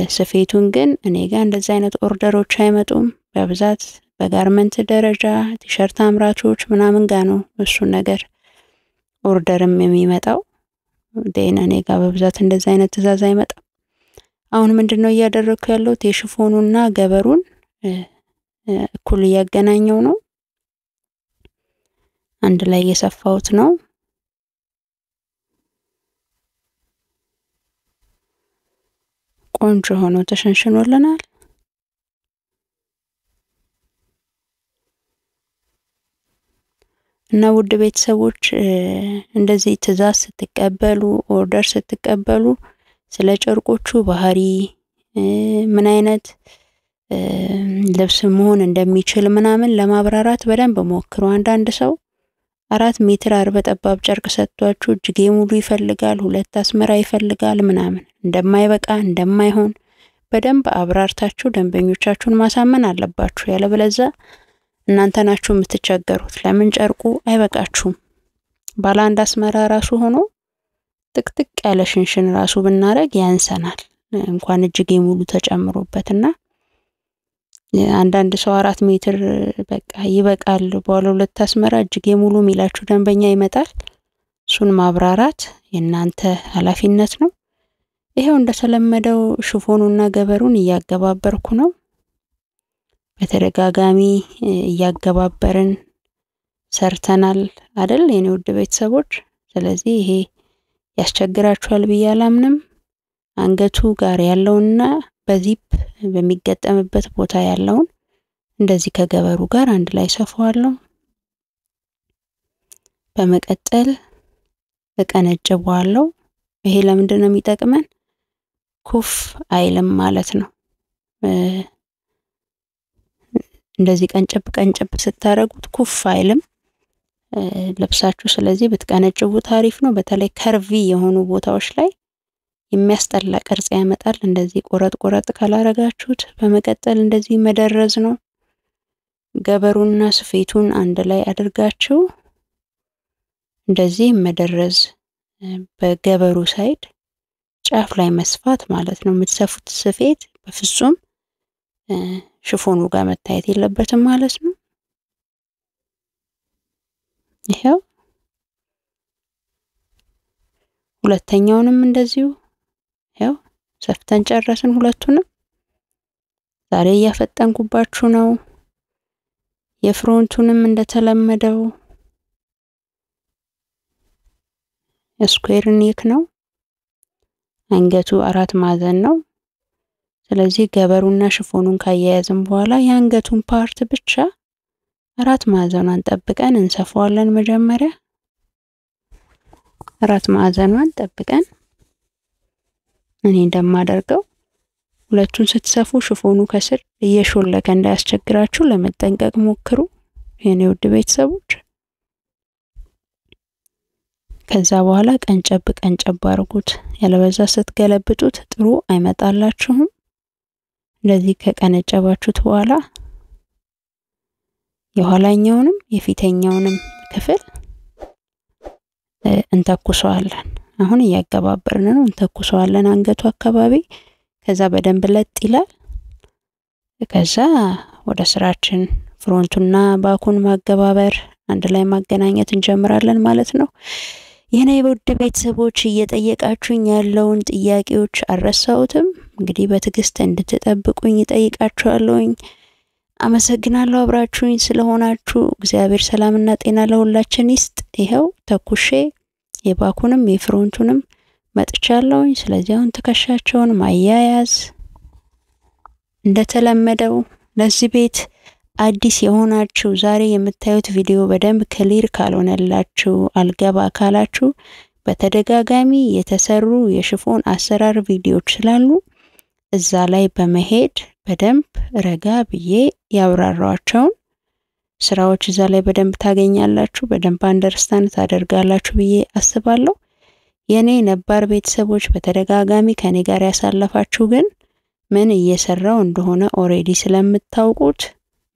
ስፌቱን ግን እኔ ጋር እንደዛ አይነት ኦርደሮች አይመጡም። በብዛት በጋርመንት ደረጃ ቲሸርት አምራቾች ምናምን ጋር ነው እሱ ነገር ኦርደርም የሚመጣው። ደህና እኔ ጋር በብዛት እንደዛ አይነት ትእዛዝ አይመጣም። አሁን ምንድነው እያደረኩ ያለሁት የሽፎኑና ገበሩን እኩል እያገናኘው ነው። አንድ ላይ የሰፋሁት ነው። ቆንጆ ሆኖ ተሸንሽኖልናል። እና ውድ ቤተሰቦች እንደዚህ ትእዛዝ ስትቀበሉ ኦርደር ስትቀበሉ ስለ ጨርቆቹ ባህሪ ምን አይነት ልብስ መሆን እንደሚችል ምናምን ለማብራራት በደንብ ሞክሩ። አንዳንድ ሰው 4 ሜትር 40 ጠባብ ጨርቅ ሰጥቷችሁ እጅጌ ሙሉ ይፈልጋል፣ 2 አስመራ ይፈልጋል ምናምን እንደማይበቃ እንደማይሆን በደንብ አብራርታችሁ ደንበኞቻችሁን ማሳመን አለባችሁ። ያለበለዚያ እናንተ ናችሁ የምትቸገሩት። ለምን ጨርቁ አይበቃችሁም። ባለ አንድ አስመራ ራሱ ሆኖ ጥቅጥቅ ያለ ሽንሽን ራሱ ብናረግ ያንሰናል እንኳን እጅጌ ሙሉ ተጨምሮበትና አንዳንድ ሰው 4 ሜትር በቃ ይበቃል ባለ 2 አስመራ እጅጌ ሙሉ ሚላችሁ ደንበኛ ይመጣል። እሱን ማብራራት የናንተ ኃላፊነት ነው። ይሄው እንደተለመደው ሽፎኑና ገበሩን እያገባበርኩ ነው። በተደጋጋሚ እያገባበርን ሰርተናል አይደል የኔ ውድ ቤተሰቦች። ስለዚህ ይሄ ያስቸግራችኋል ብዬ አላምንም። አንገቱ ጋር ያለውና በዚፕ በሚገጠምበት ቦታ ያለውን እንደዚህ ከገበሩ ጋር አንድ ላይ ሰፋዋለሁ። በመቀጠል እቀነጭበዋለሁ። ይሄ ለምንድን ነው የሚጠቅመን? ኩፍ አይልም ማለት ነው። እንደዚህ ቀንጨብ ስታረጉት ኩፍ አይልም ልብሳችሁ። ስለዚህ ብትቀነጭቡ ታሪፍ ነው። በተለይ ከርቪ የሆኑ ቦታዎች ላይ የሚያስጠላ ቅርጽ ያመጣል እንደዚህ ቆረጥ ካላረጋችሁት። በመቀጠል እንደዚህ መደረዝ ነው። ገበሩና ስፌቱን አንድ ላይ አድርጋችሁ እንደዚህ መደረዝ፣ በገበሩ ሳይድ ጫፍ ላይ መስፋት ማለት ነው። የምትሰፉት ስፌት በፍጹም ሽፎኑ ጋር መታየት የለበትም ማለት ነው። ይሄው ሁለተኛውንም እንደዚሁ ያው ሰፍተን ጨረስን ሁለቱንም። ዛሬ እያፈጠንኩባችሁ ነው። የፍሮንቱንም እንደተለመደው ስኩዌር ኔክ ነው። አንገቱ 4 ማዕዘን ነው። ስለዚህ ገበሩና ሽፎኑን ካያያዝን በኋላ የአንገቱን ፓርት ብቻ 4 ማዕዘኗን ጠብቀን እንሰፋዋለን። መጀመሪያ 4 ማዕዘኗን ጠብቀን እኔ እንደማደርገው ሁለቱን ስትሰፉ ሽፎኑ ከስር እየሾለከ እንዳያስቸግራችሁ ለመጠንቀቅ ሞክሩ የኔ ውድ ቤተሰቦች። ከዛ በኋላ ቀንጨብ አርጉት። ያለበዛ ስትገለብጡት ጥሩ አይመጣላችሁም። እንደዚህ ከቀነጨባችሁት በኋላ የኋላኛውንም የፊተኛውንም ክፍል እንተኩሰዋለን። አሁን እያገባበርን ነው። እንተኩሰዋለን አንገቱ አካባቢ። ከዛ በደንብ ለጥ ይላል። ከዛ ወደ ስራችን ፍሮንቱና ባኩን ማገባበር አንድ ላይ ማገናኘት እንጀምራለን ማለት ነው። የኔ ውድ ቤተሰቦች እየጠየቃችሁኝ ያለውን ጥያቄዎች አልረሳሁትም። እንግዲህ በትዕግስት እንድትጠብቁኝ እጠይቃችኋለሁኝ። አመሰግናለሁ አብራችሁኝ ስለሆናችሁ። እግዚአብሔር ሰላምና ጤና ለሁላችን ይስጥ። ይሄው ተኩሼ የባኩንም የፍሮንቱንም መጥቻለሁኝ። ስለዚህ አሁን ተከሻቸውን ማያያዝ እንደተለመደው። ለዚህ ቤት አዲስ የሆናችሁ ዛሬ የምታዩት ቪዲዮ በደንብ ክሊር ካልሆነላችሁ አልገባ ካላችሁ በተደጋጋሚ የተሰሩ የሽፎን አሰራር ቪዲዮዎች ስላሉ እዛ ላይ በመሄድ በደንብ ረጋ ብዬ ያብራራዋቸውን ስራዎች እዛ ላይ በደንብ ታገኛላችሁ። በደንብ አንደርስታንድ ታደርጋላችሁ ብዬ አስባለሁ። የኔ ነባር ቤተሰቦች በተደጋጋሚ ከኔ ጋር ያሳለፋችሁ ግን ምን እየሰራው እንደሆነ ኦሬዲ ስለምታውቁት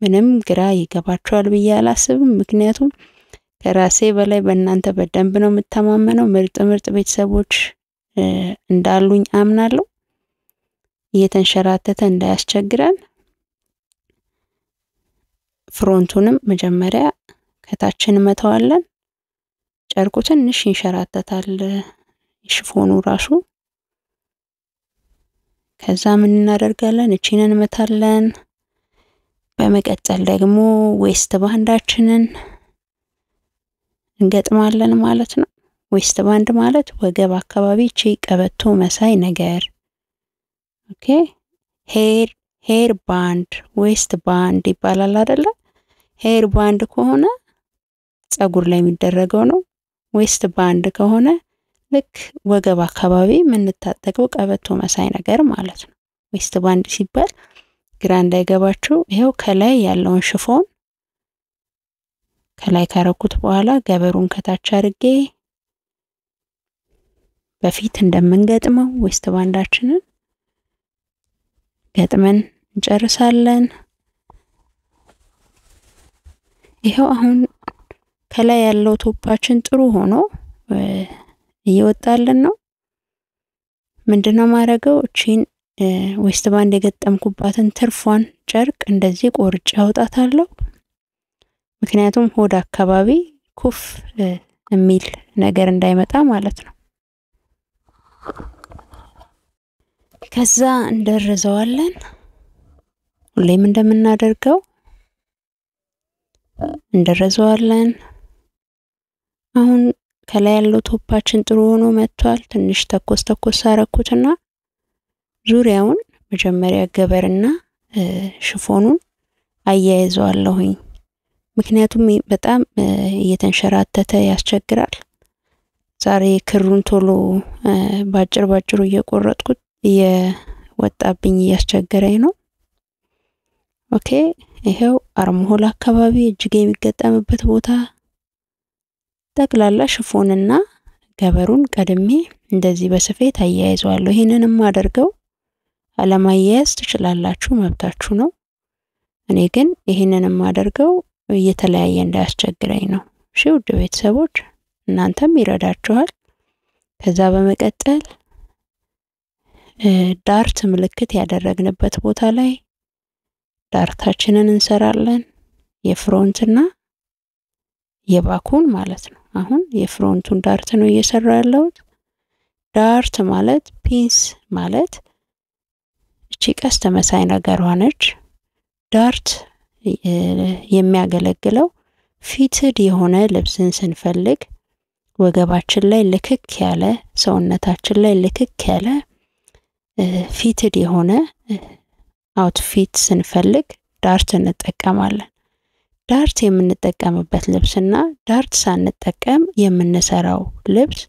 ምንም ግራ ይገባችኋል ብዬ አላስብም። ምክንያቱም ከራሴ በላይ በእናንተ በደንብ ነው የምተማመነው። ምርጥ ቤተሰቦች እንዳሉኝ አምናለሁ። እየተንሸራተተ እንዳያስቸግረን ፍሮንቱንም መጀመሪያ ከታችን መተዋለን። ጨርቁ ትንሽ ይንሸራተታል ሽፎኑ ራሱ። ከዛ ምን እናደርጋለን? እቺን እንመታለን። በመቀጠል ደግሞ ዌስት ባንዳችንን እንገጥማለን ማለት ነው። ዌስት ባንድ ማለት ወገብ አካባቢ እቺ ቀበቶ መሳይ ነገር። ኦኬ ሄር ባንድ ዌስት ባንድ ይባላል አይደለ? ሄር ባንድ ከሆነ ጸጉር ላይ የሚደረገው ነው። ዌስት ባንድ ከሆነ ልክ ወገብ አካባቢ የምንታጠቀው ቀበቶ መሳይ ነገር ማለት ነው። ዌስት ባንድ ሲባል ግራ እንዳይገባችሁ ይሄው ከላይ ያለውን ሽፎን ከላይ ካረኩት በኋላ ገበሩን ከታች አድርጌ በፊት እንደምንገጥመው ዌስት ባንዳችንን ገጥመን እንጨርሳለን። ይሄው አሁን ከላይ ያለው ቶፓችን ጥሩ ሆኖ እየወጣልን ነው። ምንድነው ማረገው? እቺን ዌስት ባንድ የገጠምኩባትን ትርፏን ጨርቅ እንደዚህ ቆርጬ አውጣታለሁ። ምክንያቱም ሆድ አካባቢ ኩፍ የሚል ነገር እንዳይመጣ ማለት ነው። ከዛ እንደርዘዋለን። ሁሌም እንደምናደርገው እንደርዘዋለን። አሁን ከላይ ያለው ቶፓችን ጥሩ ሆኖ መጥቷል። ትንሽ ተኮስ አረኩትና ዙሪያውን መጀመሪያ ገበርና ሽፎኑን አያይዘዋለሁኝ። ምክንያቱም በጣም እየተንሸራተተ ያስቸግራል። ዛሬ ክሩን ቶሎ ባጭሩ እየቆረጥኩት እየወጣብኝ ያስቸገረኝ ነው። ኦኬ ይሄው አርምሆል አካባቢ እጅጌ የሚገጠምበት ቦታ ጠቅላላ ሽፎንና ገበሩን ቀድሜ እንደዚህ በስፌት አያይዘዋለሁ። ይሄንንም አደርገው አለማያያዝ ትችላላችሁ፣ መብታችሁ ነው። እኔ ግን ይሄንንም አደርገው እየተለያየ እንዳያስቸግረኝ ነው። እሺ ውድ ቤተሰቦች እናንተም ይረዳችኋል። ከዛ በመቀጠል ዳርት ምልክት ያደረግንበት ቦታ ላይ ዳርታችንን እንሰራለን። የፍሮንትና የባኩን ማለት ነው። አሁን የፍሮንቱን ዳርት ነው እየሰራው ያለሁት። ዳርት ማለት ፒንስ ማለት እቺ ቀስት መሳይ ነገር ሆነች። ዳርት የሚያገለግለው ፊትድ የሆነ ልብስን ስንፈልግ ወገባችን ላይ ልክክ ያለ ሰውነታችን ላይ ልክክ ያለ ፊትድ የሆነ አውትፊት ስንፈልግ ዳርት እንጠቀማለን። ዳርት የምንጠቀምበት ልብስና ዳርት ሳንጠቀም የምንሰራው ልብስ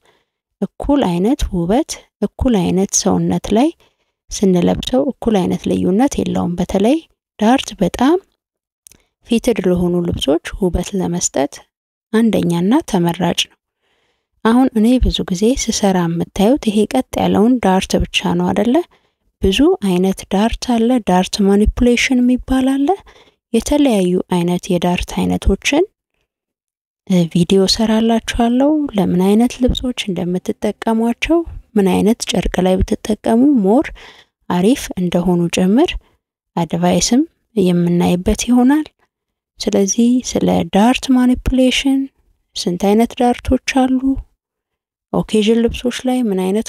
እኩል አይነት ውበት፣ እኩል አይነት ሰውነት ላይ ስንለብሰው እኩል አይነት ልዩነት የለውም። በተለይ ዳርት በጣም ፊትድ ለሆኑ ልብሶች ውበት ለመስጠት አንደኛና ተመራጭ ነው። አሁን እኔ ብዙ ጊዜ ስሰራ የምታዩት ይሄ ቀጥ ያለውን ዳርት ብቻ ነው አይደለ? ብዙ አይነት ዳርት አለ። ዳርት ማኒፑሌሽን የሚባል አለ። የተለያዩ አይነት የዳርት አይነቶችን ቪዲዮ ሰራላችኋለሁ። ለምን አይነት ልብሶች እንደምትጠቀሟቸው፣ ምን አይነት ጨርቅ ላይ ብትጠቀሙ ሞር አሪፍ እንደሆኑ ጭምር አድቫይስም የምናይበት ይሆናል። ስለዚህ ስለ ዳርት ማኒፑሌሽን ስንት አይነት ዳርቶች አሉ፣ ኦኬዥን ልብሶች ላይ ምን አይነት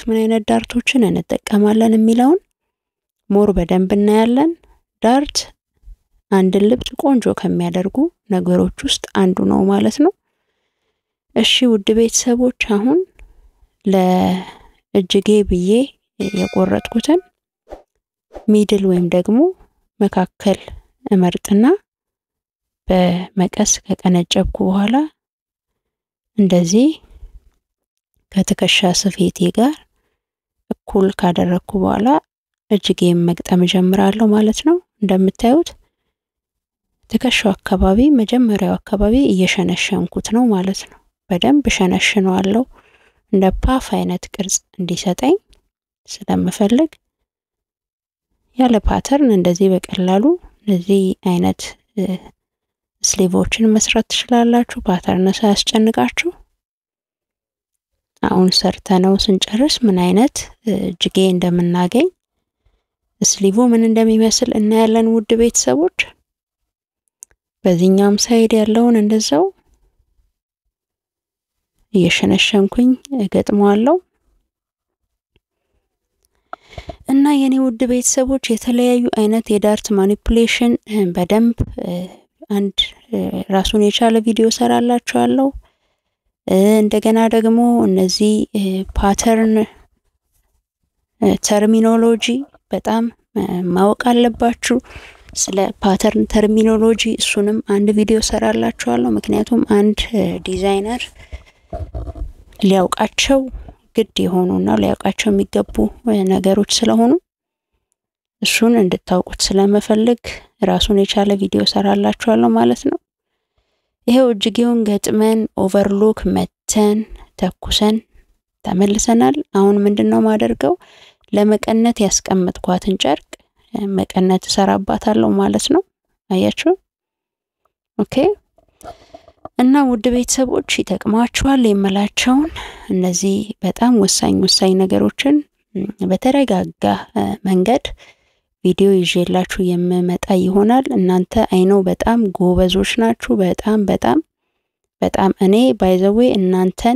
ዳርቶችን እንጠቀማለን የሚለውን ሞር በደንብ እናያለን። ዳርት አንድ ልብስ ቆንጆ ከሚያደርጉ ነገሮች ውስጥ አንዱ ነው ማለት ነው። እሺ ውድ ቤተሰቦች አሁን ለእጅጌ ብዬ የቆረጥኩትን ሚድል ወይም ደግሞ መካከል እመርጥና በመቀስ ከቀነጨብኩ በኋላ እንደዚህ ከትከሻ ስፌቴ ጋር እኩል ካደረኩ በኋላ እጅጌን መግጠም ጀምራለሁ ማለት ነው። እንደምታዩት ትከሻው አካባቢ መጀመሪያው አካባቢ እየሸነሸንኩት ነው ማለት ነው። በደንብ ሸነሽነዋለሁ እንደ ፓፍ አይነት ቅርጽ እንዲሰጠኝ ስለምፈልግ ያለ ፓተርን እንደዚህ በቀላሉ እዚህ አይነት ስሊቮችን መስራት ትችላላችሁ፣ ፓተርን ሳያስጨንቃችሁ። አሁን ሰርተነው ስንጨርስ ምን አይነት እጅጌ እንደምናገኝ ስሊቭ ምን እንደሚመስል እናያለን ውድ ቤተሰቦች። በዚህኛም ሳይድ ያለውን እንደዛው እየሸነሸንኩኝ እገጥመዋለሁ። እና የኔ ውድ ቤተሰቦች የተለያዩ አይነት የዳርት ማኒፑሌሽን በደንብ አንድ ራሱን የቻለ ቪዲዮ ሰራላችኋለሁ። እንደገና ደግሞ እነዚህ ፓተርን ተርሚኖሎጂ በጣም ማወቅ አለባችሁ። ስለ ፓተርን ተርሚኖሎጂ እሱንም አንድ ቪዲዮ ሰራላችኋለሁ። ምክንያቱም አንድ ዲዛይነር ሊያውቃቸው ግድ የሆኑና ሊያውቃቸው የሚገቡ ነገሮች ስለሆኑ እሱን እንድታውቁት ስለመፈልግ ራሱን የቻለ ቪዲዮ ሰራላችኋለሁ ማለት ነው። ይሄው እጅጌውን ገጥመን ኦቨርሎክ መተን ተኩሰን ተመልሰናል። አሁን ምንድነው ማደርገው? ለመቀነት ያስቀመጥኳትን ጨርቅ መቀነት ሰራባታለሁ ማለት ነው። አያችሁ? ኦኬ። እና ውድ ቤተሰቦች ይጠቅማችኋል የምላቸውን እነዚህ በጣም ወሳኝ ነገሮችን በተረጋጋ መንገድ ቪዲዮ ይዤላችሁ የምመጣ ይሆናል። እናንተ አይኖ በጣም ጎበዞች ናችሁ። በጣም እኔ ባይ ዘ ዌይ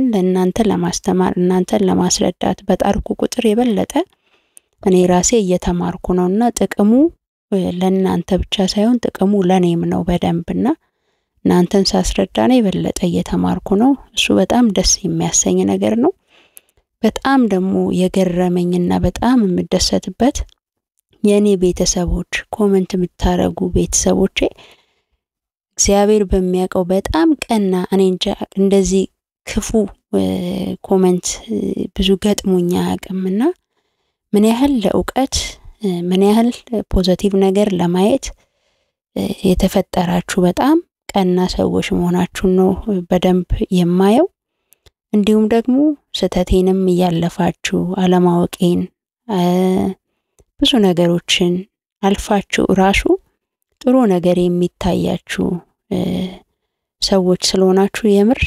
ለእናንተ ለማስተማር እናንተን ለማስረዳት በጣርኩ ቁጥር የበለጠ እኔ ራሴ እየተማርኩ ነውና ጥቅሙ ለእናንተ ብቻ ሳይሆን ጥቅሙ ለኔም ነው በደንብና እናንተን ሳስረዳ ነው የበለጠ እየተማርኩ ነው። እሱ በጣም ደስ የሚያሰኝ ነገር ነው። በጣም ደግሞ የገረመኝና በጣም የምደሰትበት የኔ ቤተሰቦች ኮሜንት የምታረጉ ቤተሰቦቼ እግዚአብሔር በሚያውቀው በጣም ቀና እኔ እንጃ እንደዚህ ክፉ ኮሜንት ብዙ ገጥሞኛ አቅምና ምን ያህል ለእውቀት ምን ያህል ፖዚቲቭ ነገር ለማየት የተፈጠራችሁ በጣም ቀና ሰዎች መሆናችሁ ነው በደንብ የማየው። እንዲሁም ደግሞ ስተቴንም ያለፋችሁ አለማወቄን ብዙ ነገሮችን አልፋችሁ ራሱ ጥሩ ነገር የሚታያችሁ ሰዎች ስለሆናችሁ የምር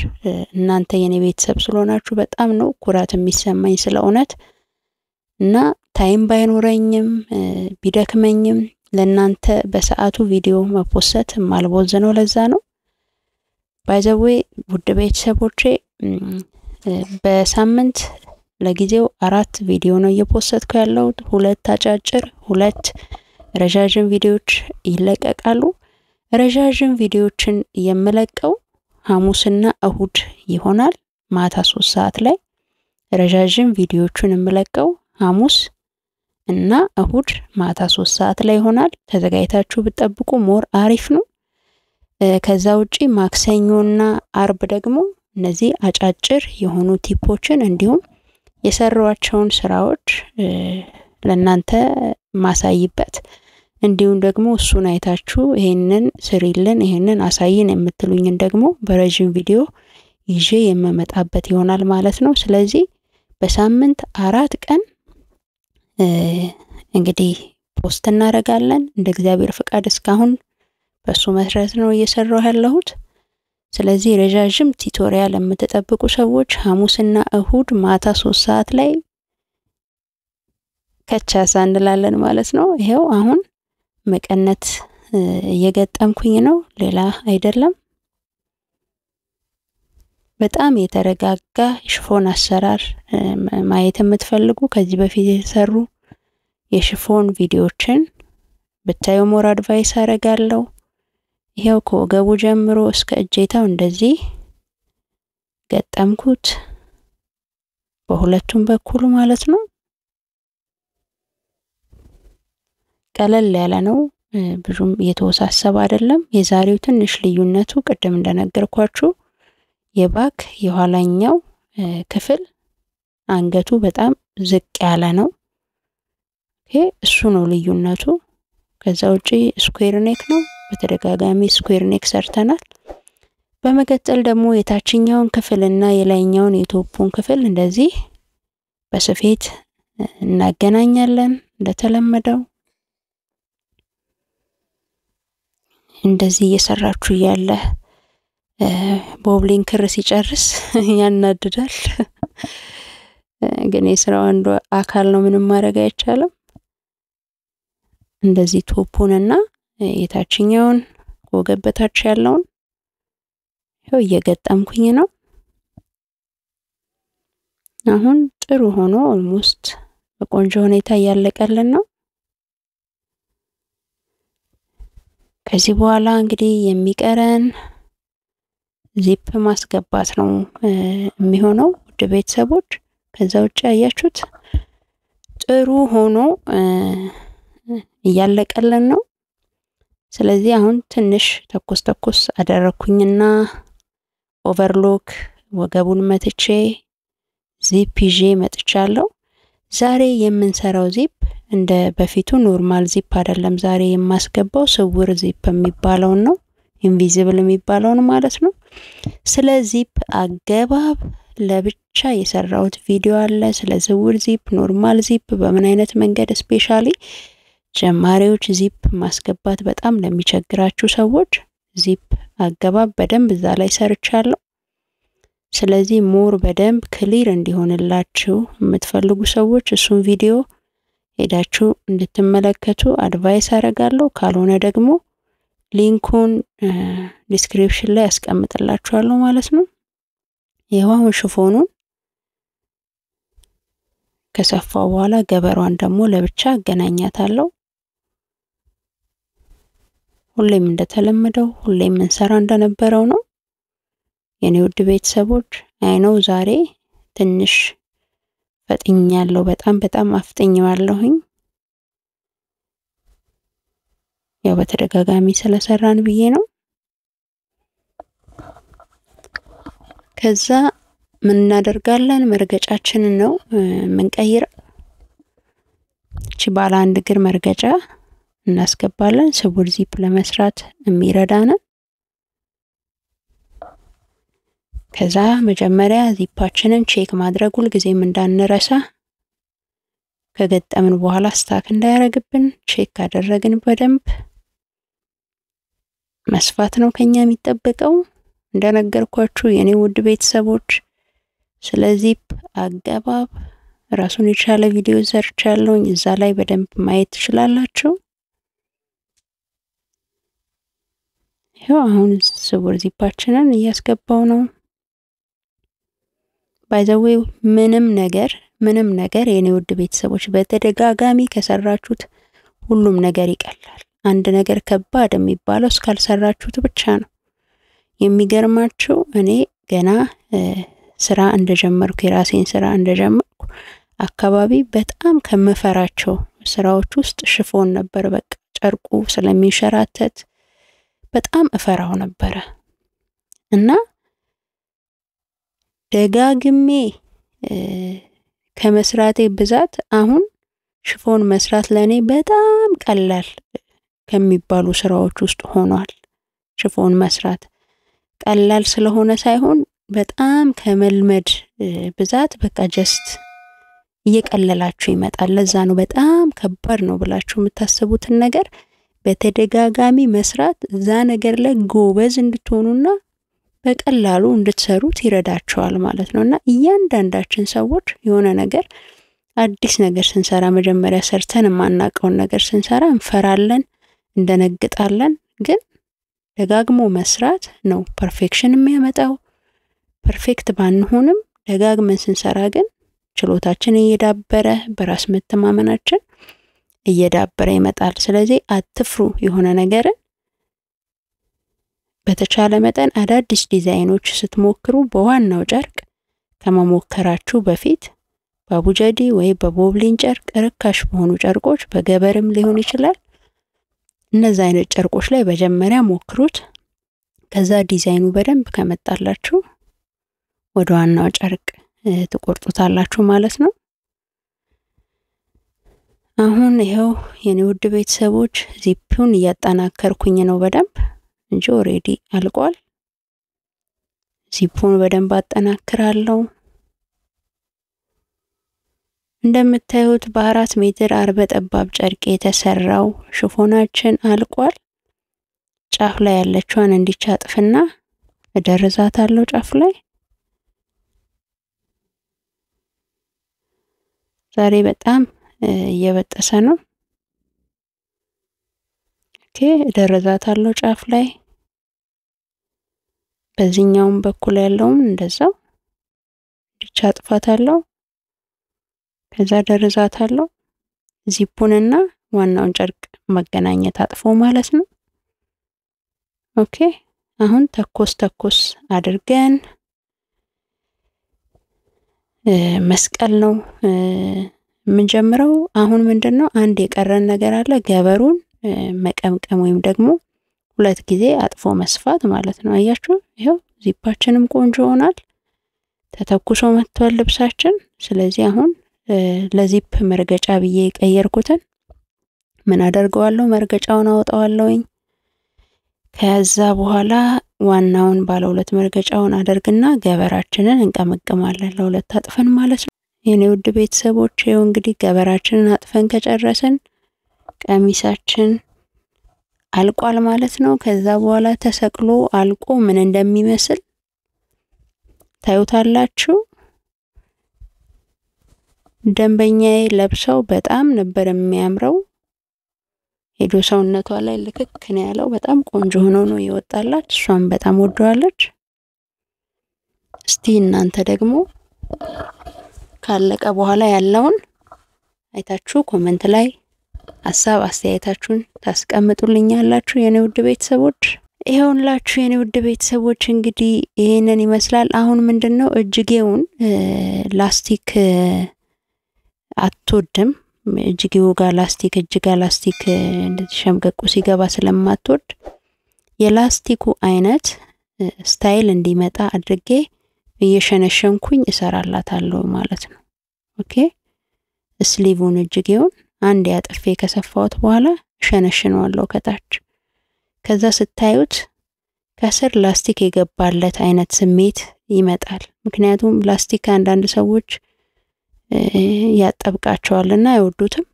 እናንተ የኔ ቤተሰብ ስለሆናችሁ በጣም ነው ኩራት የሚሰማኝ ስለእውነት። እና ታይም ባይኖረኝም ቢደክመኝም ለእናንተ በሰዓቱ ቪዲዮ መፖሰት ማልቦዝ ነው። ለዛ ነው ባይ ዘ ዌይ ውድ ቤተሰቦቼ በሳምንት ለጊዜው 4 ቪዲዮ ነው እየፖሰትኩ ያለው። 2 አጫጭር 2 ረጃጅም ቪዲዮዎች ይለቀቃሉ። ረጃጅም ቪዲዮዎችን የምለቀው ሐሙስና እሁድ ይሆናል ማታ 3 ሰዓት ላይ። ረጃጅም ቪዲዮዎችን የምለቀው ሐሙስ እና እሁድ ማታ 3 ሰዓት ላይ ይሆናል። ተዘጋጅታችሁ ብትጠብቁ ሞር አሪፍ ነው። ከዛ ውጪ ማክሰኞና አርብ ደግሞ እነዚህ አጫጭር የሆኑ ቲፖችን እንዲሁም የሰራዋቸውን ስራዎች ለናንተ ማሳይበት እንዲሁም ደግሞ እሱን አይታችሁ ይሄንን ስሪልን ይሄንን አሳይን የምትሉኝን ደግሞ በረጅም ቪዲዮ ይዤ የመመጣበት ይሆናል ማለት ነው። ስለዚህ በሳምንት 4 ቀን እንግዲህ ፖስት እናደርጋለን እንደ እግዚአብሔር ፍቃድ። እስካሁን በሱ መሰረት ነው እየሰራሁ ያለሁት። ስለዚህ ረጃጅም ቱቶሪያል የምትጠብቁ ሰዎች ሐሙስና እሁድ ማታ 3 ሰዓት ላይ ከቻሳ እንላለን ማለት ነው። ይሄው አሁን መቀነት እየገጠምኩኝ ነው፣ ሌላ አይደለም። በጣም የተረጋጋ ሽፎን አሰራር ማየት የምትፈልጉ ከዚህ በፊት የተሰሩ የሽፎን ቪዲዮዎችን ብታዩ ሞር አድቫይስ አረጋለሁ። ይሄው ከወገቡ ጀምሮ እስከ እጄታው እንደዚህ ገጠምኩት በሁለቱም በኩል ማለት ነው። ቀለል ያለ ነው፣ ብዙም የተወሳሰበ አይደለም። የዛሬው ትንሽ ልዩነቱ ቅድም እንደነገርኳችሁ የባክ የኋላኛው ክፍል አንገቱ በጣም ዝቅ ያለ ነው። እሱ ነው ልዩነቱ። ከዛ ውጪ ስኩዌር ኔክ ነው። በተደጋጋሚ ስኩዌር ኔክ ሰርተናል። በመቀጠል ደግሞ የታችኛውን ክፍልና የላይኛውን የቶፑን ክፍል እንደዚህ በስፌት እናገናኛለን እንደተለመደው። እንደዚህ እየሰራችሁ ያለ ቦብሊንግ ክር ሲጨርስ ያናድዳል። ግን የስራው አንዱ አካል ነው፣ ምንም ማድረግ አይቻልም። እንደዚህ ቶፑንና የታችኛውን ከወገብ በታች ያለውን ይኸው እየገጠምኩኝ ነው። አሁን ጥሩ ሆኖ ኦልሞስት በቆንጆ ሁኔታ እያለቀልን ነው። ከዚህ በኋላ እንግዲህ የሚቀረን ዚፕ ማስገባት ነው የሚሆነው ውድ ቤተሰቦች። ከዛ ውጭ ያያችሁት ጥሩ ሆኖ እያለቀልን ነው። ስለዚህ አሁን ትንሽ ተኮስ አደረኩኝና ኦቨርሎክ ወገቡን መትቼ ዚፕ ይዤ መጥቻለሁ። ዛሬ የምንሰራው ዚፕ እንደ በፊቱ ኖርማል ዚፕ አይደለም። ዛሬ የማስገባው ስውር ዚፕ የሚባለው ነው፣ ኢንቪዚብል የሚባለው ማለት ነው። ስለ ዚፕ አገባብ ለብቻ የሰራሁት ቪዲዮ አለ። ስለ ስውር ዚፕ፣ ኖርማል ዚፕ በምን አይነት መንገድ ስፔሻሊ ጀማሪዎች ዚፕ ማስገባት በጣም ለሚቸግራችሁ ሰዎች ዚፕ አገባብ በደንብ እዛ ላይ ሰርቻለሁ። ስለዚህ ሞር በደንብ ክሊር እንዲሆንላችሁ የምትፈልጉ ሰዎች እሱን ቪዲዮ ሄዳችሁ እንድትመለከቱ አድቫይስ አደርጋለሁ። ካልሆነ ደግሞ ሊንኩን ዲስክሪፕሽን ላይ አስቀምጥላችኋለሁ ማለት ነው። ይሄው ሽፎኑን ከሰፋው በኋላ ገበሯን ደግሞ ለብቻ አገናኛታለሁ። ሁሌም እንደተለመደው ሁሌም እንሰራ እንደነበረው ነው የኔ ውድ ቤተሰቦች። አይነው ዛሬ ትንሽ ፈጥኛለሁ፣ በጣም አፍጥኛለሁኝ። ያው በተደጋጋሚ ስለሰራን ብዬ ነው። ከዛ ምን እናደርጋለን? መርገጫችንን ነው ምንቀይር። እቺ ባለ አንድ እግር መርገጫ እናስገባለን፣ ስውር ዚፕ ለመስራት የሚረዳን። ከዛ መጀመሪያ ዚፓችንን ቼክ ማድረግ ሁልጊዜም እንዳንረሳ። ከገጠምን በኋላ ስታክ እንዳያረግብን ቼክ ካደረግን በደንብ መስፋት ነው ከኛ የሚጠበቀው። እንደነገርኳችሁ የኔ ውድ ቤተሰቦች ስለ ዚፕ አገባብ ራሱን የቻለ ቪዲዮ ሰርቻለሁ፣ እዛ ላይ በደንብ ማየት ትችላላችሁ። ይሄው አሁን ስውር ዚፓችንን እያስገባው ነው። ባይ ዘ ዌይ ምንም ነገር የኔ ውድ ቤተሰቦች በተደጋጋሚ ከሰራችሁት ሁሉም ነገር ይቀላል። አንድ ነገር ከባድ የሚባለው እስካልሰራችሁት ብቻ ነው። የሚገርማችሁ እኔ ገና ስራ እንደጀመርኩ የራሴን ስራ እንደጀመርኩ አካባቢ በጣም ከመፈራቸው ስራዎች ውስጥ ሽፎን ነበር። በቃ ጨርቁ ስለሚንሸራተት በጣም እፈራው ነበር እና ደጋግሜ ከመስራቴ ብዛት አሁን ሽፎን መስራት ለኔ በጣም ቀላል ከሚባሉ ስራዎች ውስጥ ሆኗል። ሽፎን መስራት ቀላል ስለሆነ ሳይሆን በጣም ከመልመድ ብዛት በቃ ጀስት እየቀለላችሁ ይመጣል። ለዛ ነው በጣም ከባድ ነው ብላችሁ የምታስቡትን ነገር በተደጋጋሚ መስራት እዛ ነገር ላይ ጎበዝ እንድትሆኑና በቀላሉ እንድትሰሩት ይረዳችኋል ማለት ነውና እያንዳንዳችን ሰዎች የሆነ ነገር አዲስ ነገር ስንሰራ መጀመሪያ ሰርተን ማናቀውን ነገር ስንሰራ እንፈራለን፣ እንደነግጣለን። ግን ደጋግሞ መስራት ነው ፐርፌክሽን የሚያመጣው። ፐርፌክት ባንሆንም ደጋግመን ስንሰራ ግን ችሎታችን እየዳበረ በራስ መተማመናችን እየዳበረ ይመጣል። ስለዚህ አትፍሩ። የሆነ ነገር በተቻለ መጠን አዳዲስ ዲዛይኖች ስትሞክሩ በዋናው ጨርቅ ከመሞከራችሁ በፊት በአቡጀዲ ወይ በቦብሊን ጨርቅ ርካሽ በሆኑ ጨርቆች በገበርም ሊሆን ይችላል እነዛ አይነት ጨርቆች ላይ በመጀመሪያ ሞክሩት። ከዛ ዲዛይኑ በደንብ ከመጣላችሁ ወደ ዋናው ጨርቅ ትቆርጡታላችሁ ማለት ነው። አሁን ይሄው የኔ ውድ ቤተሰቦች ዚፑን እያጠናከርኩኝ ነው በደንብ እንጂ ኦሬዲ አልቋል። ዚፑን በደንብ አጠናክራለሁ። እንደምታዩት በ4 ሜትር አርበ ጠባብ ጨርቅ የተሰራው ሽፎናችን አልቋል። ጫፍ ላይ ያለችዋን እንዲቻጥፍና እደርዛታለሁ ጫፍ ላይ። ዛሬ በጣም እየበጠሰ ነው። ኦኬ እደርዛታለሁ ጫፍ ላይ በዚህኛውም በኩል ያለውም እንደዛው ዲቻ አጥፋታለሁ። ከዛ ደርዛታለሁ። ዚፑንና ዋናውን ጨርቅ መገናኘት አጥፎ ማለት ነው። ኦኬ አሁን ተኮስ አድርገን መስቀል ነው የምንጀምረው። አሁን ምንድነው አንድ የቀረን ነገር አለ፣ ገበሩን መቀምቀም ወይም ደግሞ ሁለት ጊዜ አጥፎ መስፋት ማለት ነው። አያችሁ ይሄው ዚፓችንም ቆንጆ ሆናል፣ ተተኩሶ መጥቷል ልብሳችን። ስለዚህ አሁን ለዚፕ መርገጫ ብዬ ቀየርኩትን ምን አደርገዋለሁ? መርገጫውን አወጣዋለሁኝ። ከዛ በኋላ ዋናውን ባለ ሁለት መርገጫውን አደርግና ገበራችንን እንቀመቅማለን ለሁለት አጥፈን ማለት ነው። የኔ ውድ ቤተሰቦች ይሄው እንግዲህ ገበራችንን አጥፈን ከጨረስን ቀሚሳችን አልቋል ማለት ነው። ከዛ በኋላ ተሰቅሎ አልቆ ምን እንደሚመስል ታዩታላችሁ። ደንበኛዬ ለብሰው በጣም ነበር የሚያምረው። ሄዶ ሰውነቷ ላይ ልክክ ነው ያለው። በጣም ቆንጆ ሆኖ ነው ይወጣላት። እሷም በጣም ወደዋለች። እስቲ እናንተ ደግሞ ካለቀ በኋላ ያለውን አይታችሁ ኮሜንት ላይ ሐሳብ አስተያየታችሁን ታስቀምጡልኛላችሁ የኔ ውድ ቤተሰቦች። ይሄውላችሁ የኔ ውድ ቤተሰቦች እንግዲህ ይሄንን ይመስላል። አሁን ምንድነው እጅጌውን ላስቲክ አትወድም። እጅጌው ጋር ላስቲክ እጅጋ ላስቲክ እንደዚህ ሸምቀቁ ሲገባ ስለማትወድ የላስቲኩ አይነት ስታይል እንዲመጣ አድርጌ እየሸነሸንኩኝ እሰራላታለሁ ማለት ነው። ኦኬ ስሊቭን እጅጌውን አንድ ያጥፌ ከሰፋውት በኋላ ሸነሽነዋለሁ ከታች። ከዛ ስታዩት ከስር ላስቲክ የገባለት አይነት ስሜት ይመጣል። ምክንያቱም ላስቲክ አንዳንድ ሰዎች ያጠብቃቸዋልና አይወዱትም።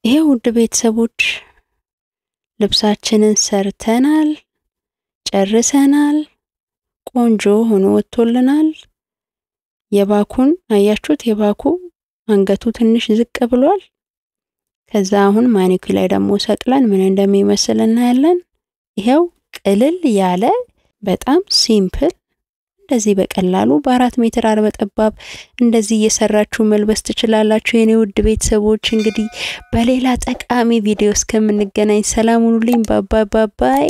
ይሄ ውድ ቤተሰቦች ልብሳችንን ሰርተናል፣ ጨርሰናል። ቆንጆ ሆኖ ወጥቶልናል። የባኩን አያችሁት? የባኩ አንገቱ ትንሽ ዝቅ ብሏል። ከዛ አሁን ማኒኩ ላይ ደግሞ ሰቅለን ምን እንደሚመስል እናያለን። ይሄው ቅልል ያለ በጣም ሲምፕል እንደዚህ በቀላሉ በ4 ሜትር 40 ጠባብ እንደዚህ እየሰራችሁ መልበስ ትችላላችሁ የኔ ውድ ቤተሰቦች። እንግዲህ በሌላ ጠቃሚ ቪዲዮ እስከምንገናኝ ሰላም ሁኑልኝ። ባባይ